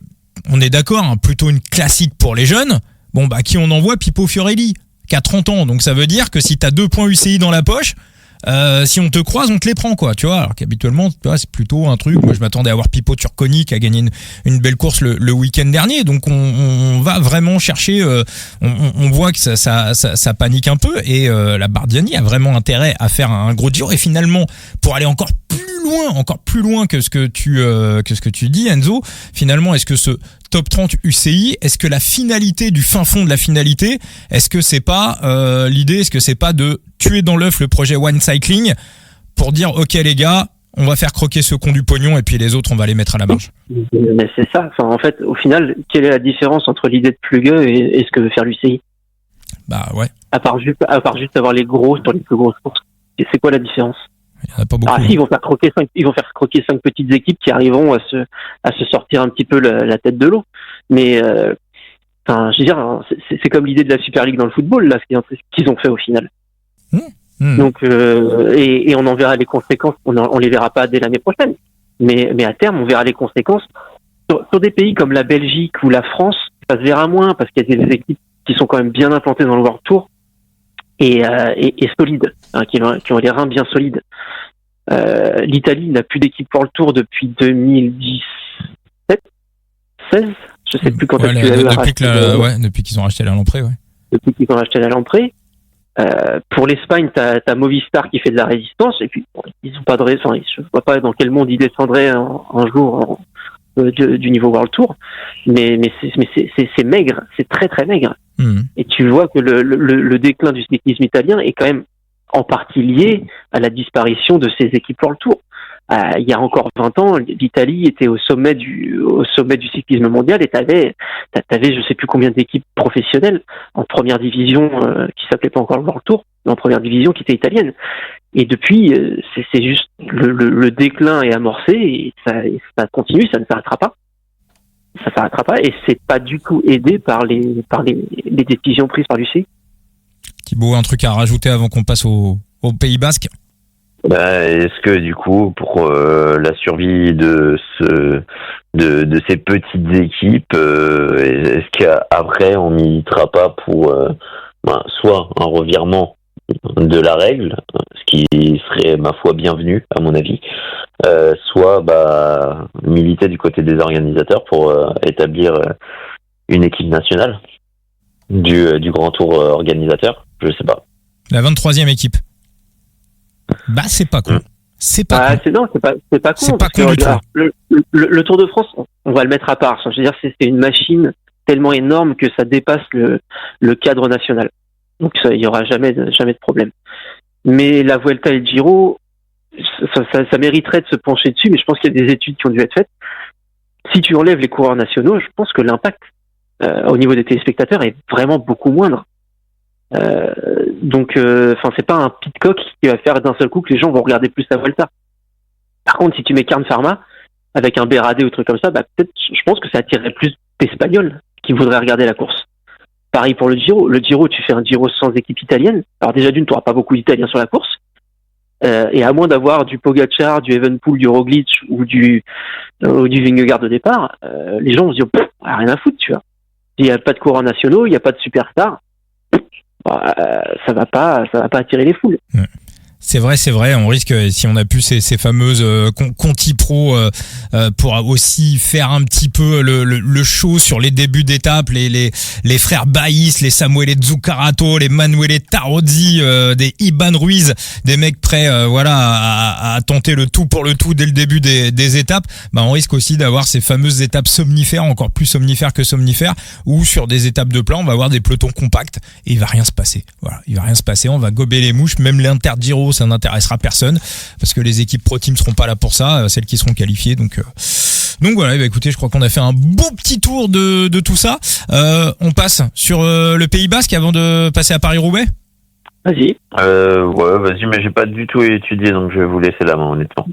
on est d'accord, hein, plutôt une classique pour les jeunes. Bon, qui on envoie? Pipo Fiorelli, qui a 30 ans. Donc ça veut dire que si t'as 2 points UCI dans la poche, si on te croise, on te les prend, quoi, tu vois. Alors qu'habituellement, tu vois, c'est plutôt un truc. Moi, je m'attendais à avoir Pipo Turconi qui a gagné une belle course le week-end dernier. Donc, on va vraiment chercher. On voit que ça panique un peu, et la Bardiani a vraiment intérêt à faire un gros Giro. Et finalement, pour aller encore plus loin que ce que tu dis, Enzo. Finalement, est-ce que ce top 30 UCI, est-ce que la finalité du fin fond de la finalité, est-ce que c'est pas l'idée, est-ce que c'est pas de tuer dans l'œuf le projet One Cycling pour dire ok les gars, on va faire croquer ceux qui ont du pognon, et puis les autres on va les mettre à la marge? Mais c'est ça. Enfin, en fait, au final, quelle est la différence entre l'idée de Plugue et ce que veut faire l'UCI? Ouais. À part juste avoir les gros sur les plus grosses courses. C'est quoi la différence? Il y en a pas beaucoup. Si, ils vont faire croquer 5 petites équipes qui arriveront à se sortir un petit peu la tête de l'eau. Mais je veux dire, c'est comme l'idée de la Super League dans le football, là, ce qu'ils ont fait au final. Donc, et on en verra les conséquences. On les verra pas dès l'année prochaine, mais à terme, on verra les conséquences sur des pays comme la Belgique ou la France. Ça se verra moins parce qu'il y a des équipes qui sont quand même bien implantées dans le World Tour et solides, hein, qui ont les reins bien solides. L'Italie n'a plus d'équipe pour le Tour depuis 2017, 16, je sais plus quand est-ce qu'ils avaient racheté. Depuis qu'ils ont racheté la Lamprey, ouais. Depuis qu'ils ont racheté la Lamprey. Pour l'Espagne, t'as Movistar qui fait de la résistance, et puis bon, ils ont pas de raison. Je vois pas dans quel monde ils descendraient un jour du niveau World Tour, mais c'est maigre, c'est très très maigre. Et tu vois que le déclin du cyclisme italien est quand même en partie lié à la disparition de ces équipes World Tour. Il y a encore 20 ans, l'Italie était au sommet du cyclisme mondial, et t'avais je sais plus combien d'équipes professionnelles en première division qui s'appelait pas encore le World Tour, mais en première division qui était italienne. Et depuis, c'est juste le déclin est amorcé, et ça continue, ça ne s'arrêtera pas. Ça s'arrêtera pas, et c'est pas du tout aidé par les décisions prises par l'UCI. Thibaut, un truc à rajouter avant qu'on passe au Pays Basque? Est-ce que du coup, pour la survie de ces petites équipes, est-ce qu'après on militera pas pour soit un revirement de la règle, ce qui serait ma foi bienvenu à mon avis, soit militer du côté des organisateurs pour établir une équipe nationale du Grand Tour organisateur, je sais pas. La 23e équipe. C'est pas con. C'est pas con. C'est pas con. C'est pas con du tout. Le Tour de France, on va le mettre à part. Je veux dire, c'est une machine tellement énorme que ça dépasse le cadre national. Donc il y aura jamais de problème. Mais la Vuelta et le Giro, ça mériterait de se pencher dessus, mais je pense qu'il y a des études qui ont dû être faites. Si tu enlèves les coureurs nationaux, je pense que l'impact au niveau des téléspectateurs est vraiment beaucoup moindre. Donc c'est pas un Pidcock qui va faire d'un seul coup que les gens vont regarder plus la Vuelta. Par contre, si tu mets Carne Pharma avec un Béradé ou truc comme ça, peut-être, je pense que ça attirerait plus d'Espagnols qui voudraient regarder la course. Pareil pour le Giro. Le Giro, tu fais un Giro sans équipe italienne. Alors déjà d'une, tu n'auras pas beaucoup d'Italiens sur la course. Et à moins d'avoir du Pogacar, du Evenepoel, du Roglic ou du Vingegaard au départ, les gens vont se dire rien à foutre, tu vois. Il n'y a pas de coureurs nationaux, il n'y a pas de superstars. Ça va pas attirer les foules. C'est vrai, on risque, si on a pu ces fameuses Conti Pro pour aussi faire un petit peu le show sur les débuts d'étape, les frères Baïs, les Samuele Zuccarato, les Manuele Tarozzi, des Iban Ruiz, des mecs prêts à tenter le tout pour le tout dès le début des étapes. On risque aussi d'avoir ces fameuses étapes somnifères, encore plus somnifères que somnifères, où sur des étapes de plat, on va avoir des pelotons compacts et il va rien se passer. Voilà, il va rien se passer, on va gober les mouches, même l'Inter Giro, ça n'intéressera personne parce que les équipes pro team seront pas là pour ça, celles qui seront qualifiées. Donc voilà, écoutez, je crois qu'on a fait un beau petit tour de tout ça. On passe sur le Pays Basque avant de passer à Paris-Roubaix. Vas-y. Vas-y, mais j'ai pas du tout étudié, donc je vais vous laisser la main, honnêtement.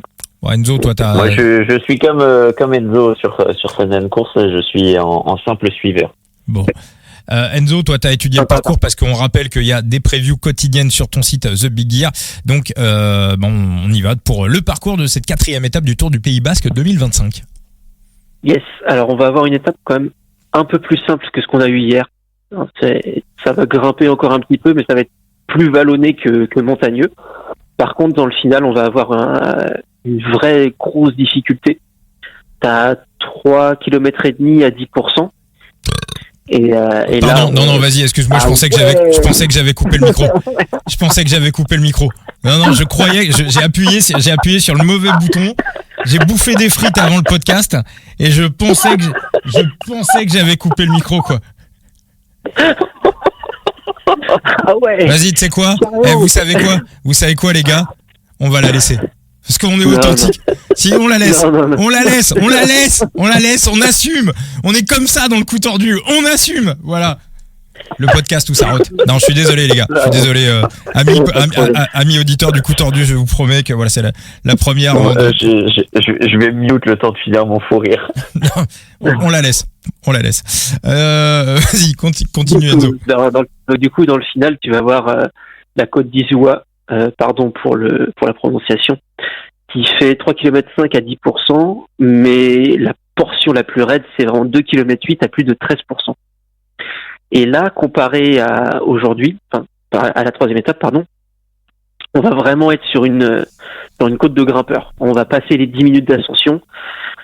Enzo, toi t'as... Moi je suis comme Enzo sur certaines courses, je suis en simple suiveur. Bon. Enzo, toi, tu as étudié le parcours parce qu'on rappelle qu'il y a des previews quotidiennes sur ton site The Big Gear. Donc, on y va pour le parcours de cette 4e étape du Tour du Pays Basque 2025. Yes. Alors, on va avoir une étape quand même un peu plus simple que ce qu'on a eu hier. Ça va grimper encore un petit peu, mais ça va être plus vallonné que montagneux. Par contre, dans le final, on va avoir une vraie grosse difficulté. T'as 3,5 km à 10%. Pardon, non, vas-y, excuse-moi, je pensais que j'avais coupé le micro. Je pensais que j'avais coupé le micro. Non, je croyais, j'ai appuyé sur le mauvais bouton. J'ai bouffé des frites avant le podcast et je pensais que j'avais coupé le micro, quoi. Ah ouais. Vas-y, tu sais quoi? Vous savez quoi, les gars? On va la laisser. Parce qu'on est authentique. Si on la laisse, on la laisse, on assume. On est comme ça dans le coup tordu, on assume. Voilà. Le podcast où ça rote. Non, je suis désolé les gars. Je suis désolé, amis auditeurs du coup tordu. Je vous promets que voilà, c'est la première. Je vais mute le temps de finir mon fou rire. Non, on la laisse. Vas-y, continue Enzo. Du coup, dans le final, tu vas voir la côte d'Izoua. Pardon pour la prononciation, qui fait 3,5 km à 10%, mais la portion la plus raide, c'est vraiment 2,8 km à plus de 13%. Et là, comparé à aujourd'hui, à la 3e étape, on va vraiment être sur une dans une côte de grimpeurs. On va passer les 10 minutes d'ascension.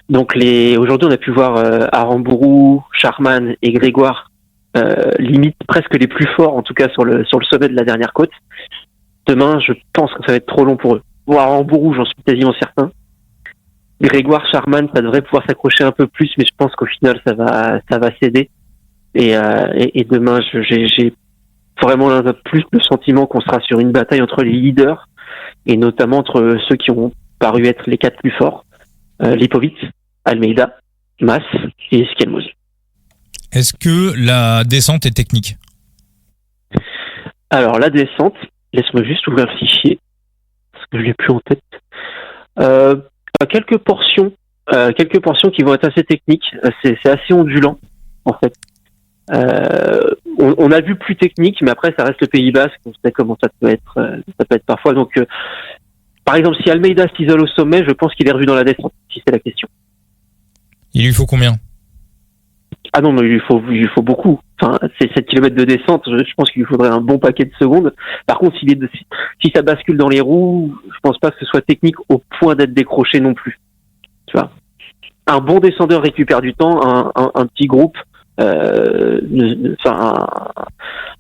Donc aujourd'hui, on a pu voir Aramburu, Charman et Grégoire limite presque les plus forts, en tout cas sur le sommet de la dernière côte. Demain, je pense que ça va être trop long pour eux. Bon, Aramburu, j'en suis quasiment certain. Grégoire, Charman, ça devrait pouvoir s'accrocher un peu plus, mais je pense qu'au final, ça va céder. Et demain, j'ai vraiment plus le sentiment qu'on sera sur une bataille entre les leaders, et notamment entre ceux qui ont paru être les 4 plus forts, Lipovic, Almeida, Mas et Skelmos. Est-ce que la descente est technique? Alors, la descente, laisse-moi juste ouvrir le fichier, parce que je l'ai plus en tête. Quelques portions qui vont être assez techniques. C'est assez ondulant, en fait. On a vu plus technique, mais après ça reste le Pays Basque. On sait comment ça peut être parfois. Donc, par exemple, si Almeida s'isole au sommet, je pense qu'il est revu dans la descente, si c'est la question. Il lui faut combien? Ah non, mais il lui faut beaucoup. Enfin, c'est 7 km de descente. Je pense qu'il lui faudrait un bon paquet de secondes. Par contre, si ça bascule dans les roues, je pense pas que ce soit technique au point d'être décroché non plus. Tu vois, un bon descendeur récupère du temps. Un petit groupe, un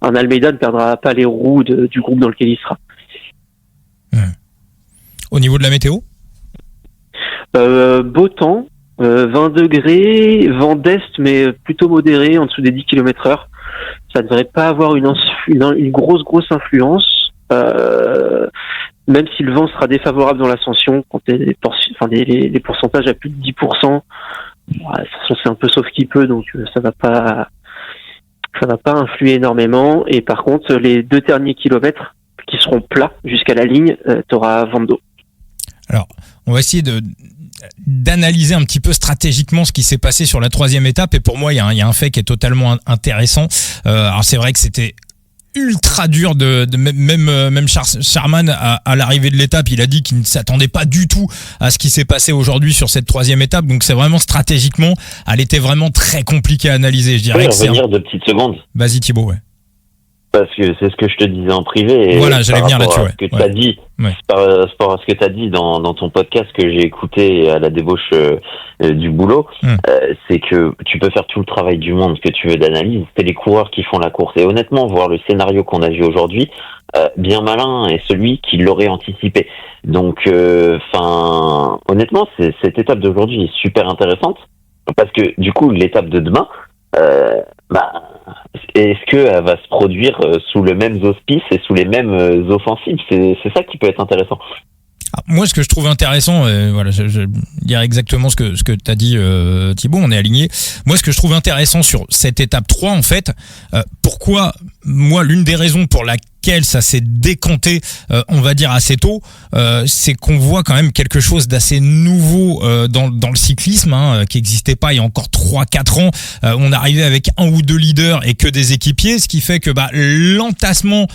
Almeida ne perdra pas les roues du groupe dans lequel il sera. Au niveau de la météo, beau temps. 20 degrés, vent d'est, mais plutôt modéré, en dessous des 10 km/h. Ça devrait pas avoir une grosse influence, même si le vent sera défavorable dans l'ascension, quand les pourcentages à plus de 10%, c'est un peu sauf qui peut, donc ça va pas influer énormément. Et par contre, les 2 derniers kilomètres, qui seront plats jusqu'à la ligne, t'auras vent d'eau. Alors, on va essayer d'analyser un petit peu stratégiquement ce qui s'est passé sur la 3e étape, et pour moi il y a un fait qui est totalement intéressant. Alors c'est vrai que c'était ultra dur même Charman à l'arrivée de l'étape, il a dit qu'il ne s'attendait pas du tout à ce qui s'est passé aujourd'hui sur cette 3e étape, donc c'est vraiment stratégiquement, elle était vraiment très compliquée à analyser, je dirais. Je peux revenir 2 petites secondes. Vas-y Thibaut. Ouais. Parce que c'est ce que je te disais en privé. Et voilà, j'allais venir là-dessus. Ce que tu as dit, par rapport à ce que tu as dit dans ton podcast que j'ai écouté à la débauche du boulot, c'est que tu peux faire tout le travail du monde que tu veux d'analyse. C'est les coureurs qui font la course. Et honnêtement, voir le scénario qu'on a vu aujourd'hui, bien malin est celui qui l'aurait anticipé. Donc, honnêtement, cette étape d'aujourd'hui est super intéressante parce que du coup, l'étape de demain, est-ce qu'elle va se produire sous le même auspice et sous les mêmes offensives? C'est ça qui peut être intéressant. Moi, ce que je trouve intéressant, voilà, je dirais exactement ce que t'as dit, Thibaut, on est aligné. Moi, ce que je trouve intéressant sur cette étape 3, en fait, pourquoi, moi, l'une des raisons pour laquelle ça s'est décanté, on va dire assez tôt, c'est qu'on voit quand même quelque chose d'assez nouveau dans le cyclisme, qui n'existait pas il y a encore 3-4 ans. On arrivait avec 1 ou 2 leaders et que des équipiers, ce qui fait que l'entassement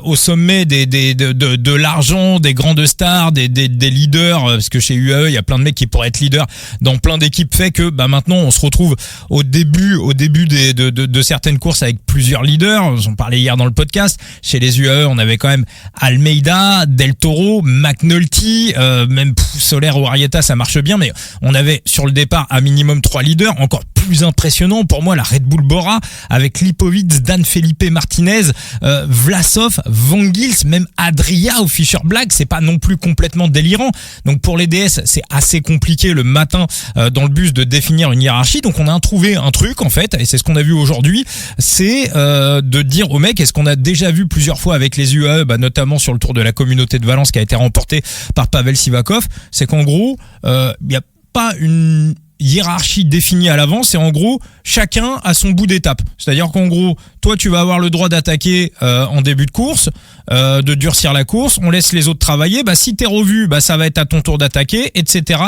au sommet de l'argent, des grandes stars, des leaders, parce que chez UAE il y a plein de mecs qui pourraient être leaders dans plein d'équipes, fait que maintenant on se retrouve au début de certaines courses avec plusieurs leaders. J'en parlais hier dans le podcast. Chez les UAE, on avait quand même Almeida, Del Toro, McNulty, même Soler ou Arrieta, ça marche bien, mais on avait sur le départ à minimum 3 leaders. Encore plus impressionnant pour moi, la Red Bull Bora avec Lipovic, Dan Felipe Martinez, Vlasov, Van Gils, même Adria ou Fischer Black, c'est pas non plus complètement délirant. Donc pour les DS, c'est assez compliqué le matin dans le bus de définir une hiérarchie. Donc on a trouvé un truc en fait, et c'est ce qu'on a vu aujourd'hui, c'est de dire aux mecs, est-ce qu'on a déjà vu plusieurs fois avec les UAE, notamment sur le Tour de la Communauté de Valence qui a été remporté par Pavel Sivakov, c'est qu'en gros, il n'y a pas une hiérarchie définie à l'avance, et en gros chacun a son bout d'étape, c'est-à-dire qu'en gros toi tu vas avoir le droit d'attaquer en début de course, de durcir la course, on laisse les autres travailler, si t'es revu ça va être à ton tour d'attaquer, etc.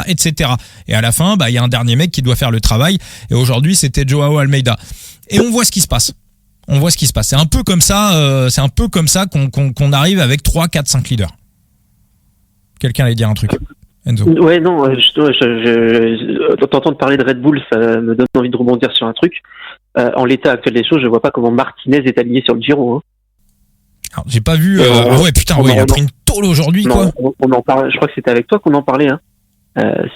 et à la fin il y a un dernier mec qui doit faire le travail, et aujourd'hui c'était Joao Almeida, et on voit ce qui se passe. C'est un peu comme ça, qu'on arrive avec 3, 4, 5 leaders. Quelqu'un allait dire un truc. Enzo. Ouais, non, t'entendre parler de Red Bull, ça me donne envie de rebondir sur un truc. En l'état actuel des choses, je vois pas comment Martinez est aligné sur le Giro. Alors, j'ai pas vu. Il a pris une contrôle aujourd'hui, Non, quoi. on en parle. Je crois que c'était avec toi qu'on en parlait, hein,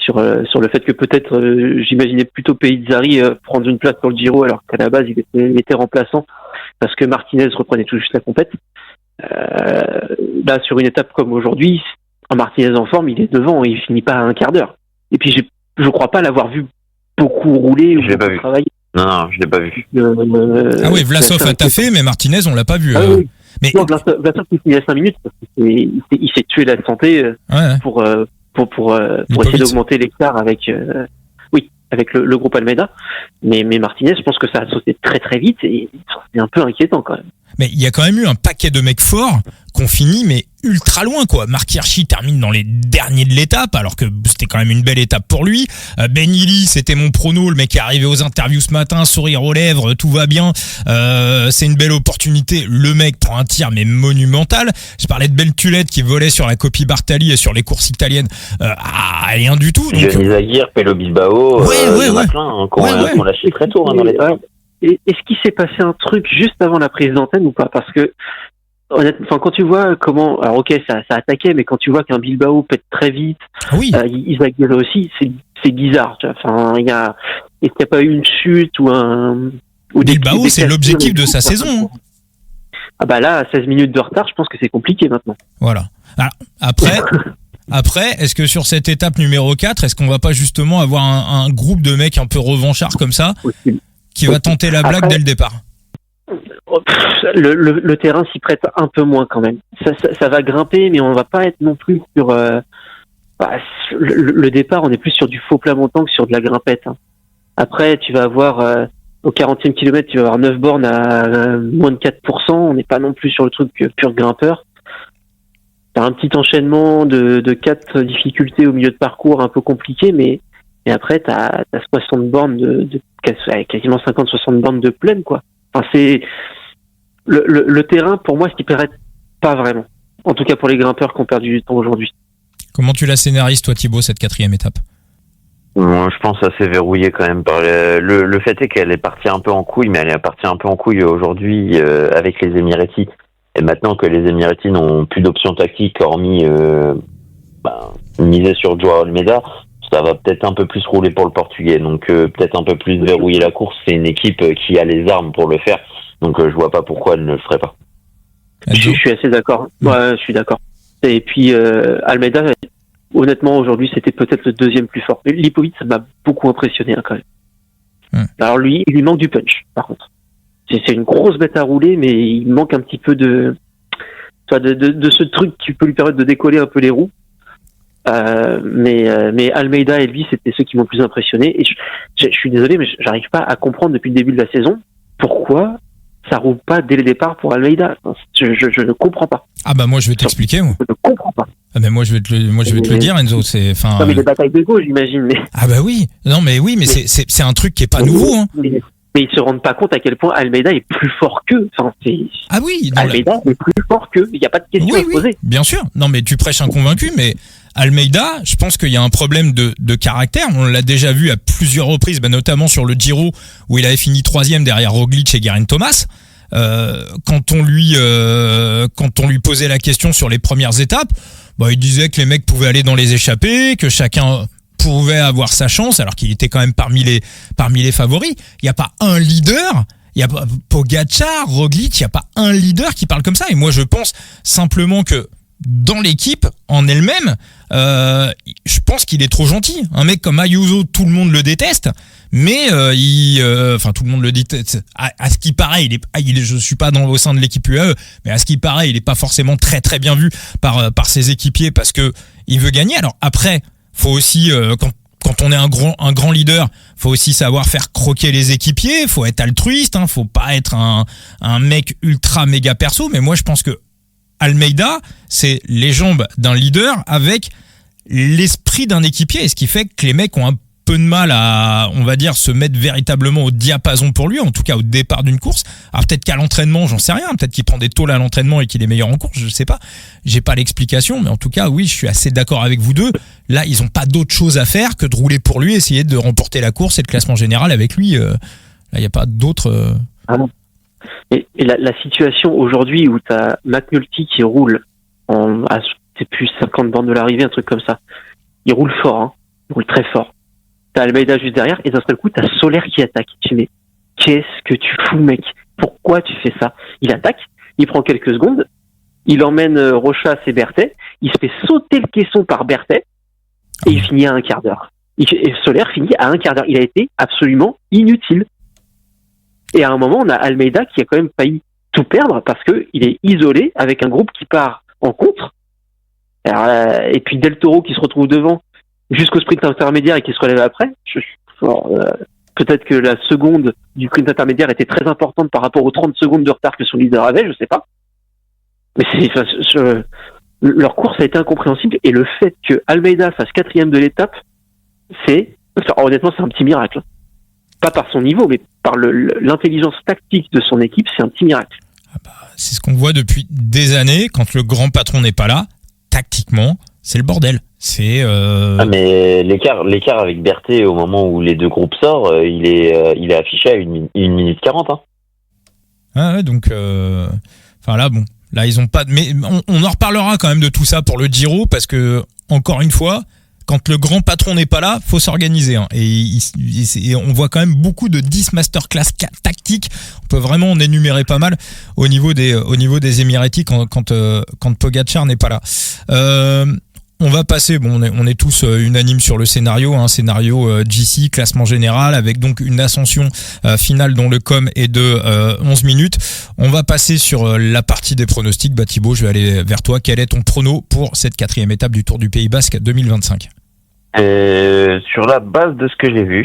sur le fait que peut-être, j'imaginais plutôt Pellizzari prendre une place pour le Giro, alors qu'à la base il était remplaçant parce que Martinez reprenait tout juste la compète. Là, sur une étape comme aujourd'hui, un Martinez en forme, il est devant et il finit pas à un quart d'heure. Et puis je crois pas l'avoir vu beaucoup rouler ou beaucoup travailler. Non, je l'ai pas vu. Ah oui, Vlasov a taffé, mais Martinez, on l'a pas vu. Oui. Mais non, Vlasov il finit à 5 minutes parce qu'il s'est tué la santé pour essayer d'augmenter l'écart avec le groupe Almeida. Mais Martinez, je pense que ça a sauté très très vite et c'est un peu inquiétant quand même. Mais il y a quand même eu un paquet de mecs forts qu'on finit mais ultra loin, quoi. Marc Hirschi termine dans les derniers de l'étape alors que c'était quand même une belle étape pour lui. Ben Illy, c'était mon prono, le mec est arrivé aux interviews ce matin, sourire aux lèvres, tout va bien. C'est une belle opportunité. Le mec prend un tir mais monumental. Je parlais de Beltulette qui volait sur la copie Bartali et sur les courses italiennes. Rien du tout. Johnny Aguirre, Pello Bilbao, il y en a plein qu'on lâché très tôt dans l'étape. Est-ce qu'il s'est passé un truc juste avant la prise d'antenne ou pas? Parce que, honnêtement, quand tu vois comment, alors ok, ça attaquait, mais quand tu vois qu'un Bilbao pète très vite, Izagirre aussi, c'est bizarre, tu vois. Enfin, est-ce qu'il n'y a pas eu une chute ou Bilbao, c'est l'objectif de sa saison. Ah bah là, à 16 minutes de retard, je pense que c'est compliqué maintenant. Voilà. Alors, après, est-ce que sur cette étape numéro 4, est-ce qu'on va pas justement avoir un groupe de mecs un peu revanchards comme ça? Possible. Qui va tenter la blague dès le départ. Le terrain s'y prête un peu moins quand même. Ça va grimper, mais on va pas être non plus sur le départ. On est plus sur du faux plat montant que sur de la grimpette. Hein. Après, tu vas avoir au 40e kilomètre, tu vas avoir 9 bornes à moins de 4%. On n'est pas non plus sur le truc pur grimpeur. T'as un petit enchaînement de 4 difficultés au milieu de parcours un peu compliqué, mais après, t'as 60 bornes quasiment 50-60 bornes de plaine, quoi. Enfin, c'est le terrain, pour moi, s'y prête pas vraiment. En tout cas, pour les grimpeurs qui ont perdu du temps aujourd'hui. Comment tu la scénarises, toi, Thibaut, cette 4e étape? Bon, je pense assez verrouillé quand même. Le fait est qu'elle est partie un peu en couille, mais elle est partie un peu en couille aujourd'hui avec les Emiratis. Et maintenant que les Emiratis n'ont plus d'options tactiques, hormis miser sur Joao Almeida, ça va peut-être un peu plus rouler pour le Portugais, donc peut-être un peu plus verrouiller la course. C'est une équipe qui a les armes pour le faire, donc je vois pas pourquoi elle ne le ferait pas. Je suis assez d'accord. Ouais, je suis d'accord. Et puis Almeida, honnêtement, aujourd'hui, c'était peut-être le deuxième plus fort. Lipovic, ça m'a beaucoup impressionné quand même. Alors lui, il lui manque du punch, par contre. C'est une grosse bête à rouler, mais il manque un petit peu de ce truc qui peut lui permettre de décoller un peu les roues. Mais Almeida et lui, c'était ceux qui m'ont le plus impressionné. Et je suis désolé, mais j'arrive pas à comprendre depuis le début de la saison pourquoi ça roule pas dès le départ pour Almeida. Je ne comprends pas. Ah bah moi je vais t'expliquer. Moi. Je ne comprends pas. Ah mais moi je vais te le dire, Enzo. Non mais des batailles d'ego, j'imagine. Mais... Ah bah oui. Non mais c'est un truc qui est pas nouveau. Hein. Mais ils se rendent pas compte à quel point Almeida est plus fort qu'eux. Enfin, ah oui. Almeida est plus fort qu'eux. Il n'y a pas de question à se poser. Bien sûr. Non mais tu prêches un convaincu, mais Almeida, je pense qu'il y a un problème de caractère. On l'a déjà vu à plusieurs reprises, notamment sur le Giro où il avait fini 3e derrière Roglic et Geraint Thomas. Quand on lui posait la question sur les premières étapes, il disait que les mecs pouvaient aller dans les échappées, que chacun pouvait avoir sa chance, alors qu'il était quand même parmi les favoris. Il n'y a pas un leader. Il y a pas Pogačar, Roglic, il n'y a pas un leader qui parle comme ça. Et moi, je pense simplement que dans l'équipe en elle-même, je pense qu'il est trop gentil. Un mec comme Ayuso, tout le monde le déteste, mais tout le monde le déteste. À ce qui paraît, je suis pas au sein de l'équipe UAE, mais à ce qui paraît, il est pas forcément très très bien vu par ses équipiers parce que il veut gagner. Alors après, faut aussi quand on est un grand leader, faut aussi savoir faire croquer les équipiers. Faut être altruiste, faut pas être un mec ultra méga perso. Mais moi, je pense que Almeida, c'est les jambes d'un leader avec l'esprit d'un équipier, et ce qui fait que les mecs ont un peu de mal à, on va dire, se mettre véritablement au diapason pour lui, en tout cas au départ d'une course. Alors peut-être qu'à l'entraînement, j'en sais rien, peut-être qu'il prend des tôles à l'entraînement et qu'il est meilleur en course, je sais pas. J'ai pas l'explication, mais en tout cas, oui, je suis assez d'accord avec vous deux. Là, ils ont pas d'autre chose à faire que de rouler pour lui, essayer de remporter la course et le classement général avec lui. Là, il y a pas d'autre. Ah non. Et la situation aujourd'hui où tu as McNulty qui roule, plus, 50 bornes de l'arrivée, un truc comme ça. Il roule fort, hein. Il roule très fort. T'as Almeida juste derrière, et d'un seul coup, t'as Soler qui attaque. Tu dis, mais qu'est-ce que tu fous, mec? Pourquoi tu fais ça? Il attaque, il prend quelques secondes, il emmène Rochas et Berthet, il se fait sauter le caisson par Berthet, et il finit à un quart d'heure. Et Soler finit à un quart d'heure. Il a été absolument inutile. Et à un moment, on a Almeida qui a quand même failli tout perdre parce que il est isolé avec un groupe qui part en contre. Alors, et puis Del Toro qui se retrouve devant jusqu'au sprint intermédiaire et qui se relève après. Peut-être que la seconde du sprint intermédiaire était très importante par rapport aux 30 secondes de retard que son leader avait, je sais pas. Mais leur course a été incompréhensible, et le fait que Almeida fasse 4e de l'étape, honnêtement, c'est un petit miracle. Pas par son niveau, mais par l'intelligence tactique de son équipe, c'est un petit miracle. C'est ce qu'on voit depuis des années. Quand le grand patron n'est pas là, tactiquement, c'est le bordel. Mais l'écart avec Berthet au moment où les deux groupes sortent, il est affiché à 1 minute 40. Hein. Ah ouais, donc là, bon, là ils ont pas. Mais on en reparlera quand même de tout ça pour le Giro, parce que encore une fois, quand le grand patron n'est pas là, faut s'organiser. Hein. Et on voit quand même beaucoup de 10 masterclass tactiques. On peut vraiment en énumérer pas mal au niveau des Émiratis quand Pogačar n'est pas là. On va passer, on est tous unanimes sur le scénario, un scénario GC, classement général, avec donc une ascension finale dont le com est de 11 minutes. On va passer sur la partie des pronostics. Thibaut, je vais aller vers toi. Quel est ton prono pour cette 4e étape du Tour du Pays Basque 2025 ? Sur la base de ce que j'ai vu,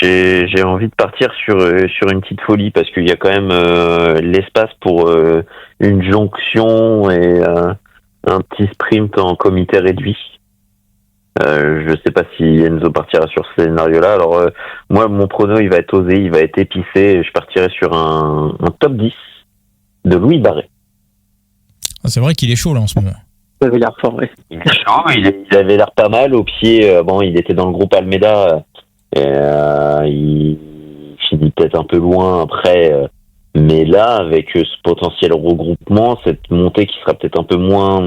j'ai envie de partir sur une petite folie, parce qu'il y a quand même l'espace pour une jonction et un petit sprint en comité réduit. Je sais pas si Enzo partira sur ce scénario-là. Alors moi, mon prono, il va être osé, il va être épicé. Je partirai sur un top 10 de Louis Barret. Ah, c'est vrai qu'il est chaud là en ce moment. Il avait l'air fort, ouais. Il est chaud, il avait l'air pas mal au pied. Il était dans le groupe Almeida. Il finit peut-être un peu loin après. Mais là, avec ce potentiel regroupement, cette montée qui sera peut-être un peu moins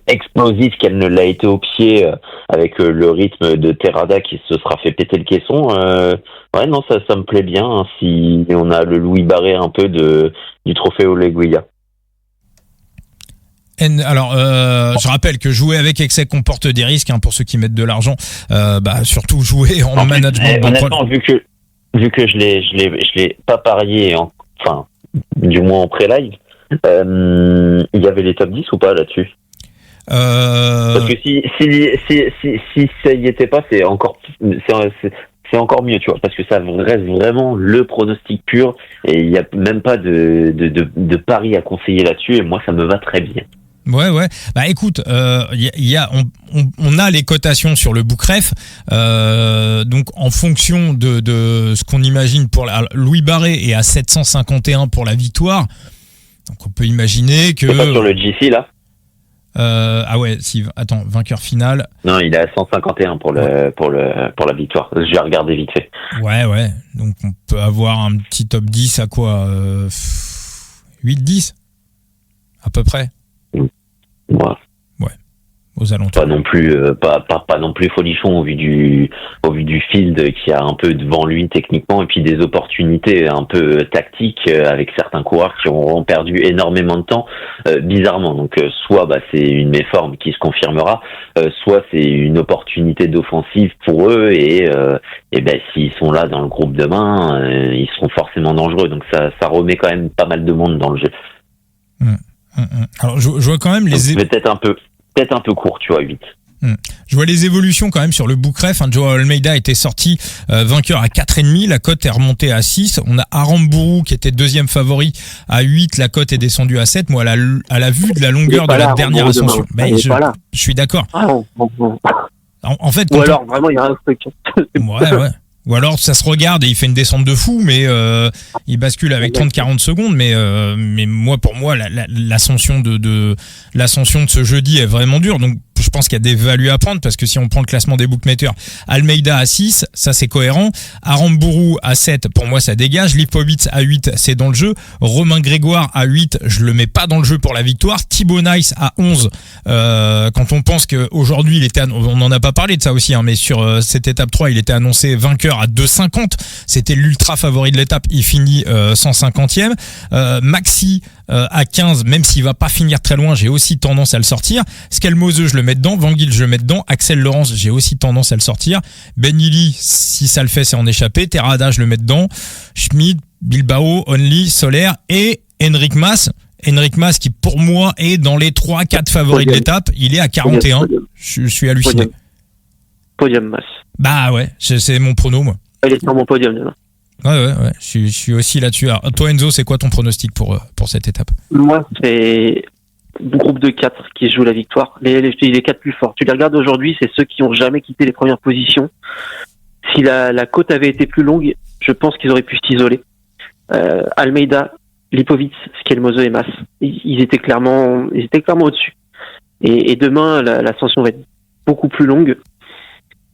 explosive qu'elle ne l'a été au pied, avec le rythme de Terrada qui se sera fait péter le caisson, ça me plaît bien, hein, si on a le Louis Barret un peu du trophée Oleguia. Alors, je rappelle que jouer avec excès comporte des risques, hein, pour ceux qui mettent de l'argent. Surtout jouer en management. Honnêtement, vu que je l'ai pas parié, du moins en pré-live, il y encore les top 10 ou pas là-dessus? Parce que si ça y était pas, c'est encore mieux, tu vois, parce que ça reste vraiment le pronostic pur, et il y a même pas de pari à conseiller là-dessus, et moi ça me va très bien. Ouais. Écoute, on a les cotations sur le Boukref, donc en fonction de ce qu'on imagine pour Louis Barret est à 751 pour la victoire. Donc on peut imaginer que. C'est pas sur le GC là. Vainqueur final. Non, il est à 151 pour la victoire. Je vais regarder vite fait. Ouais. Donc on peut avoir un petit top 10 à quoi, 8-10 à peu près. Ouais. Aux alentours. Pas non plus, pas non plus folichon au vu du field qui a un peu devant lui techniquement, et puis des opportunités un peu tactiques avec certains coureurs qui auront perdu énormément de temps, bizarrement. Donc soit c'est une méforme qui se confirmera, soit c'est une opportunité d'offensive pour eux, et s'ils sont là dans le groupe demain, ils seront forcément dangereux. Donc ça remet quand même pas mal de monde dans le jeu. Alors je vois quand même peut-être un peu court, tu vois, 8. Je vois les évolutions quand même sur le Boukref. Joao Almeida était sorti vainqueur à 4,5, la cote est remontée à 6. On a Aramburu qui était deuxième favori à 8, la cote est descendue à 7. Moi, à la vue de la longueur de la dernière ascension, je suis d'accord. En fait, alors vraiment il y a un truc. Ouais. Ou alors ça se regarde et il fait une descente de fou, mais il bascule avec 30-40 secondes. Mais pour moi, l'ascension de ce jeudi est vraiment dure. Donc je pense qu'il y a des values à prendre parce que si on prend le classement des bookmakers, Almeida à 6, ça c'est cohérent. Aramburu à 7, pour moi ça dégage. Lipovic à 8, c'est dans le jeu. Romain Grégoire à 8, je le mets pas dans le jeu pour la victoire. Thibaut Nice à 11, quand on pense qu'aujourd'hui il était, on n'en a pas parlé de ça aussi, hein, mais sur cette étape 3, il était annoncé vainqueur à 2,50. C'était l'ultra favori de l'étape. Il finit 150e. Maxi à 15, même s'il va pas finir très loin, j'ai aussi tendance à le sortir. Skelmose, je le mets dedans. Van Gils, je le mets dedans. Axel Laurence, j'ai aussi tendance à le sortir. Ben Illy, si ça le fait, c'est en échappé. Terrada, je le mets dedans. Schmid, Bilbao, Only, Soler et Henrik Mas. Henrik Mas qui pour moi est dans les 3-4 favoris de l'étape. Il est à 41. Je suis halluciné. Podium Mas. Bah ouais, c'est mon prono moi. Il est sur mon podium déjà. Ouais. Je suis aussi là-dessus. Alors, toi Enzo, c'est quoi ton pronostic pour cette étape? Moi, c'est le groupe de 4 qui joue la victoire. Les 4 plus forts. Tu les regardes aujourd'hui, c'est ceux qui ont jamais quitté les premières positions. Si la côte avait été plus longue, je pense qu'ils auraient pu s'isoler. Almeida, Lipovic, Skelmose et Mas. Ils étaient clairement au-dessus. Et demain, l'ascension va être beaucoup plus longue.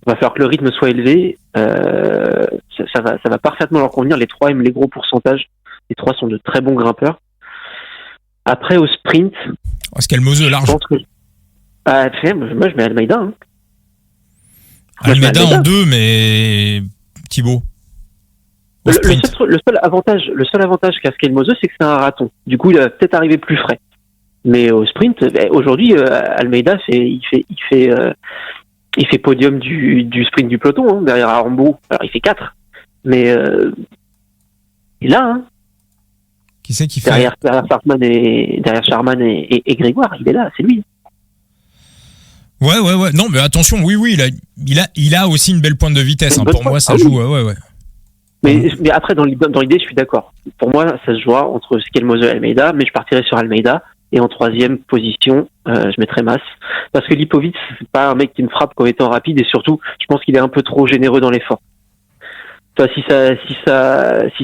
Il va falloir que le rythme soit élevé. Ça va parfaitement leur convenir. Les 3 aiment les gros pourcentages. Les 3 sont de très bons grimpeurs. Après, au sprint. Skelmose large. Moi, je mets Almeida. Hein. Almeida en 2, mais Thibaut. Le seul avantage qu'a Skelmose, c'est que c'est un raton. Du coup, il va peut-être arriver plus frais. Mais au sprint, aujourd'hui, Almeida, il fait podium du sprint du peloton, hein, derrière Aramburu. Alors, il fait 4. Mais il est là, hein. Qui c'est qui fait derrière Charman et Grégoire, il est là, c'est lui. Ouais. Non, mais attention, oui, il a aussi une belle pointe de vitesse. Hein. Pour moi, ça joue. Ouais. Mais après, dans l'idée, je suis d'accord. Pour moi, ça se jouera entre Skelmose et Almeida, mais je partirai sur Almeida. Et en 3e position, je mettrai Mas. Parce que Lipovic, c'est pas un mec qui me frappe comme étant rapide, et surtout, je pense qu'il est un peu trop généreux dans l'effort. Enfin, si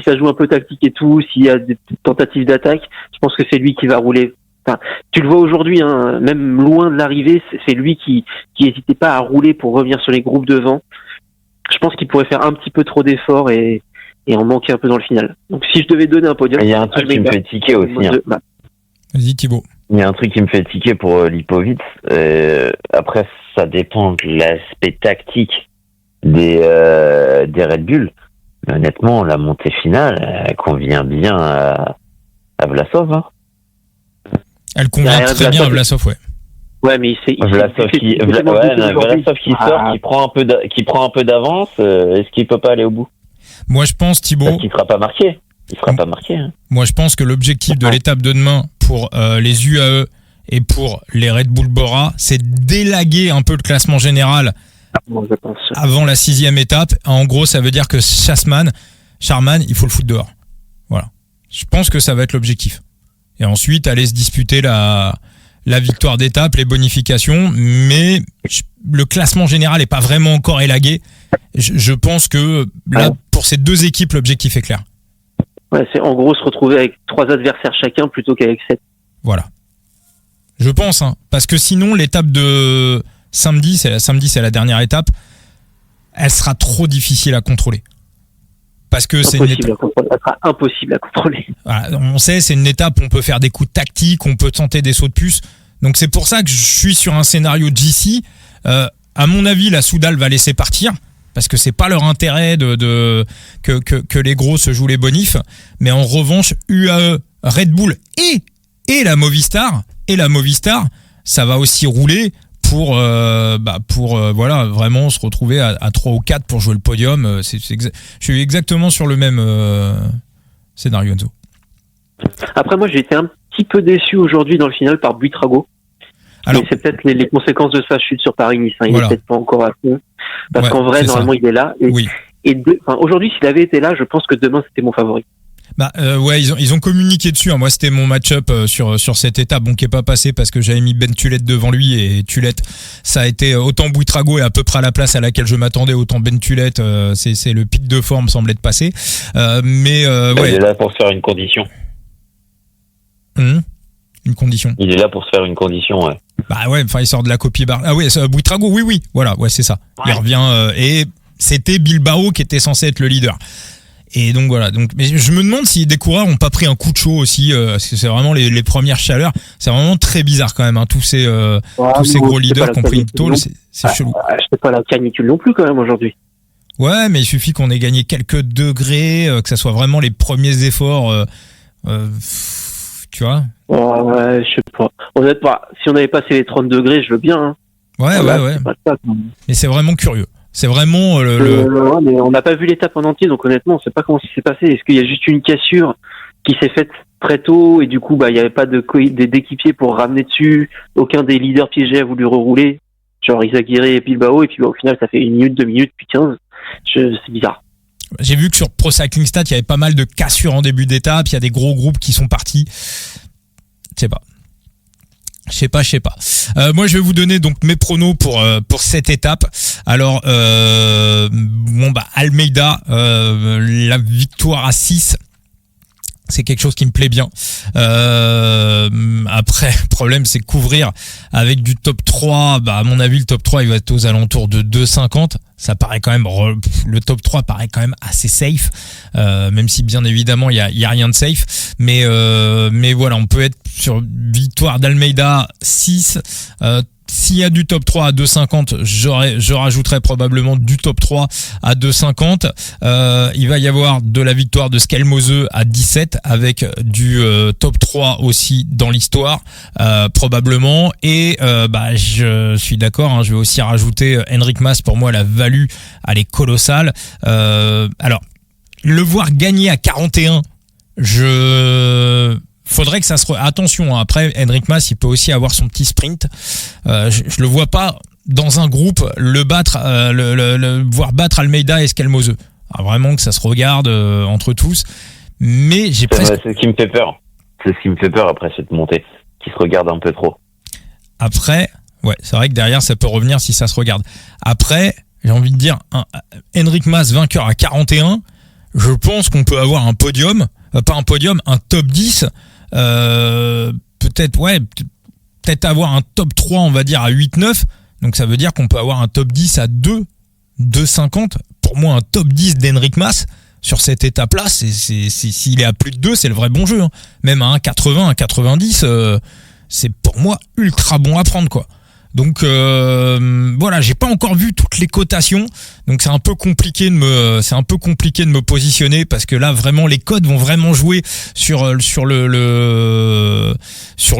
ça joue un peu tactique et tout, s'il y a des tentatives d'attaque, je pense que c'est lui qui va rouler. Enfin, tu le vois aujourd'hui, hein, même loin de l'arrivée, c'est lui qui hésitait pas à rouler pour revenir sur les groupes devant. Je pense qu'il pourrait faire un petit peu trop d'efforts et en manquer un peu dans le final. Donc si je devais donner un podium... Il y a un truc qui me fait tiquer aussi. Hein. Vas-y Thibaut. Il y a un truc qui me fait tiquer pour Lipovic. Après, ça dépend de l'aspect tactique des Red Bull. Mais honnêtement, la montée finale, elle convient bien à Vlasov. Hein. Elle convient très bien à Vlasov, ouais. Ouais, mais Vlasov qui sort, qui prend un peu d'avance. Est-ce qu'il peut pas aller au bout? Moi, je pense, Thibaut. Parce qu'il sera pas marqué. Hein. Moi, je pense que l'objectif de l'étape de demain pour les UAE et pour les Red Bull Bora, c'est d'élaguer un peu le classement général avant la 6e étape. En gros, ça veut dire que Charman, il faut le foutre dehors. Voilà. Je pense que ça va être l'objectif. Et ensuite, aller se disputer la victoire d'étape, les bonifications, mais le classement général est pas vraiment encore élagué. Je pense que là, pour ces 2 équipes, l'objectif est clair. Ouais, c'est en gros se retrouver avec 3 adversaires chacun plutôt qu'avec 7. Voilà. Je pense, hein, parce que sinon l'étape de samedi, c'est la dernière étape, elle sera trop difficile à contrôler. Parce que c'est elle sera impossible à contrôler. Voilà, on sait, c'est une étape où on peut faire des coups tactiques, on peut tenter des sauts de puce. Donc c'est pour ça que je suis sur un scénario GC. À mon avis, la Soudal va laisser partir. Parce que c'est pas leur intérêt que les gros se jouent les bonifs. Mais en revanche, UAE, Red Bull et la Movistar, ça va aussi rouler pour voilà, vraiment se retrouver à 3 ou 4 pour jouer le podium. Je suis exactement sur le même scénario, Enzo. Après, moi, j'ai été un petit peu déçu aujourd'hui dans le final par Buitrago. Alors, c'est peut-être les conséquences de sa chute sur Paris-Nice. Hein. Il est peut-être pas encore à fond. Parce qu'en vrai, normalement, il est là. Aujourd'hui, s'il avait été là, je pense que demain, c'était mon favori. Ouais, ils ont communiqué dessus. Hein. Moi, c'était mon match-up sur cette étape, bon, qui est pas passé parce que j'avais mis Ben Tulette devant lui, et Tulette, ça a été autant Buitrago est à peu près à la place à laquelle je m'attendais, autant Ben Tulette, c'est le pic de forme semble être passé. Ouais. Il est là pour se faire une condition. Une condition. Il est là pour se faire une condition, ouais. Bah ouais, enfin il sort de la copie Ah ouais, Buitrago, oui, voilà, ouais c'est ça. Ouais. Il revient et c'était Bilbao qui était censé être le leader. Et donc voilà, mais je me demande si des coureurs ont pas pris un coup de chaud aussi, parce que c'est vraiment les premières chaleurs, c'est vraiment très bizarre quand même, hein, tous ces gros leaders qui ont pris une tôle, c'est chelou. C'est pas la canicule non plus quand même aujourd'hui. Ouais, mais il suffit qu'on ait gagné quelques degrés, que ça soit vraiment les premiers efforts, tu vois. Ouais, je sais pas. Honnêtement, si on avait passé les 30 degrés, je veux bien. Hein. Ouais. Mais c'est vraiment curieux. C'est vraiment ouais, mais on n'a pas vu l'étape en entier, donc honnêtement, on sait pas comment ça s'est passé. Est-ce qu'il y a juste une cassure qui s'est faite très tôt et du coup, il y avait pas d'équipiers pour ramener dessus. Aucun des leaders piégés a voulu rerouler, genre Izagirre et Bilbao, et puis au final, ça fait 1 minute, 2 minutes, puis 15. C'est bizarre. J'ai vu que sur Pro Cycling Stats, il y avait pas mal de cassures en début d'étape. Il y a des gros groupes qui sont partis. Je sais pas. Moi, je vais vous donner donc mes pronos pour cette étape. Alors, Almeida, la victoire à 6. C'est quelque chose qui me plaît bien. Après, le problème, c'est couvrir avec du top 3. Bah, à mon avis, le top 3, il va être aux alentours de 2,50. Ça paraît quand même, le top 3 paraît quand même assez safe. Même si, bien évidemment, il y a rien de safe. Mais voilà, on peut être sur victoire d'Almeida 6. S'il y a du top 3 à 2,50, je rajouterai probablement du top 3 à 2,50. Il va y avoir de la victoire de Skelmose à 17 avec du top 3 aussi dans l'histoire, probablement. Et je suis d'accord, hein, je vais aussi rajouter Enric Mas. Pour moi, la value, elle est colossale. Alors, le voir gagner à 41, faudrait que ça se attention, hein. Après Enric Mas, il peut aussi avoir son petit sprint. Je le vois pas dans un groupe le battre, voir battre Almeida et Skelmose. Alors vraiment que ça se regarde entre tous. Mais j'ai presque. C'est ce qui me fait peur. C'est ce qui me fait peur après cette montée, qui se regarde un peu trop. Après, ouais, c'est vrai que derrière ça peut revenir si ça se regarde. Après, j'ai envie de dire, Enric Mas vainqueur à 41. Je pense qu'on peut avoir un podium, pas un podium, un top 10. Peut-être avoir un top 3, on va dire, à 8-9. Donc ça veut dire qu'on peut avoir un top 10 à 2,50. Pour moi, un top 10 d'Enric Mas sur cette étape-là, s'il est à plus de 2, c'est le vrai bon jeu. Hein. Même à 1,80, 1,90, c'est pour moi ultra bon à prendre, quoi. Donc voilà, j'ai pas encore vu toutes les cotations, donc c'est un peu compliqué de me positionner parce que là vraiment les codes vont vraiment jouer sur le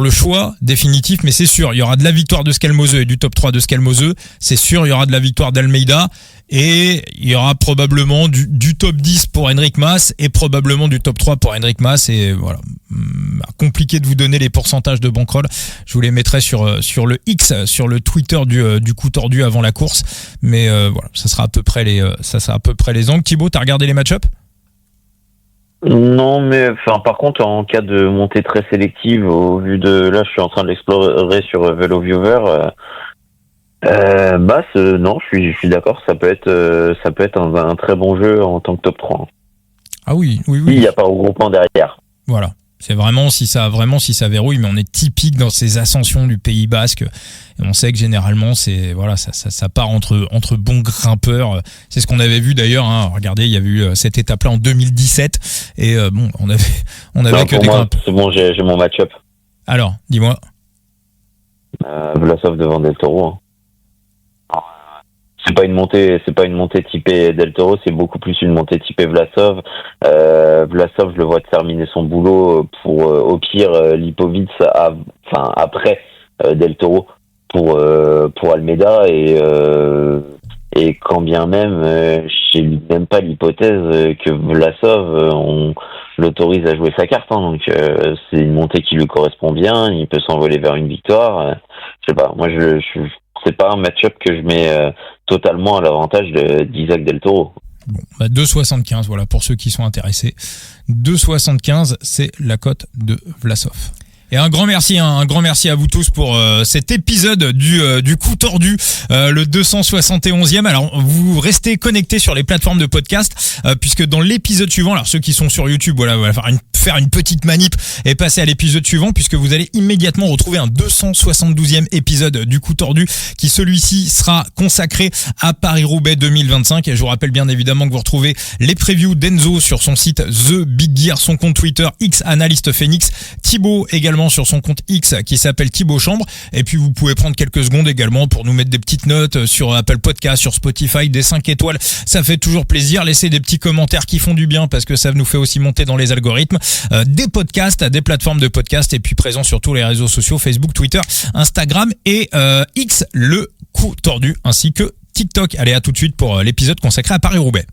choix définitif, mais c'est sûr, il y aura de la victoire de Skelmose et du top 3 de Skelmose, c'est sûr, il y aura de la victoire d'Almeida et il y aura probablement du top 10 pour Enric Mas et probablement du top 3 pour Enric Mas et voilà. Compliqué de vous donner les pourcentages de bankroll. Je vous les mettrai sur le X, sur le Twitter du coup tordu avant la course. Mais voilà, ça sera à peu près les angles. Thibaut, t'as regardé les match-up ? Non, mais par contre, en cas de montée très sélective, au vu de là, je suis en train de l'explorer sur Velo Viewer. Non, je suis d'accord. Ça peut être un très bon jeu en tant que top 3. Ah oui. Il n'y a pas regroupement derrière. Voilà. C'est vraiment si ça verrouille, mais on est typique dans ces ascensions du Pays Basque. Et on sait que généralement ça part entre bons grimpeurs. C'est ce qu'on avait vu d'ailleurs. Hein. Regardez, il y a eu cette étape-là en 2017 et on avait que des grimpeurs. C'est bon, j'ai mon match-up. Alors, dis-moi. Vlasov devant Del Toro. Hein. C'est pas une montée typée Del Toro, c'est beaucoup plus une montée typée Vlasov. Vlasov, je le vois terminer son boulot pour au pire Lipovic après Del Toro pour Almeida et quand bien même j'ai même pas l'hypothèse que Vlasov on l'autorise à jouer sa carte, hein, donc c'est une montée qui lui correspond bien, il peut s'envoler vers une victoire. Je sais pas, moi c'est pas un match-up que je mets totalement à l'avantage d'Isaac Del Toro. Bon, 2,75, voilà, pour ceux qui sont intéressés. 2,75, c'est la cote de Vlasov. Et un grand merci à vous tous pour cet épisode du coup tordu, le 271e. Alors vous restez connectés sur les plateformes de podcast, puisque dans l'épisode suivant, alors ceux qui sont sur YouTube, voilà, on va faire une petite manip et passer à l'épisode suivant, puisque vous allez immédiatement retrouver un 272e épisode du coup tordu, qui celui-ci sera consacré à Paris-Roubaix 2025. Et je vous rappelle bien évidemment que vous retrouvez les previews d'Enzo sur son site The Big Gear, son compte Twitter X Analyste Phoenix, Thibaut également sur son compte X qui s'appelle Thibaut Chambre. Et puis vous pouvez prendre quelques secondes également pour nous mettre des petites notes sur Apple Podcast, sur Spotify, des 5 étoiles, ça fait toujours plaisir. Laissez des petits commentaires qui font du bien, parce que ça nous fait aussi monter dans les algorithmes, des podcasts, des plateformes de podcasts, et puis présent sur tous les réseaux sociaux, Facebook, Twitter, Instagram et X, le coup tordu, ainsi que TikTok. Allez, à tout de suite pour l'épisode consacré à Paris-Roubaix.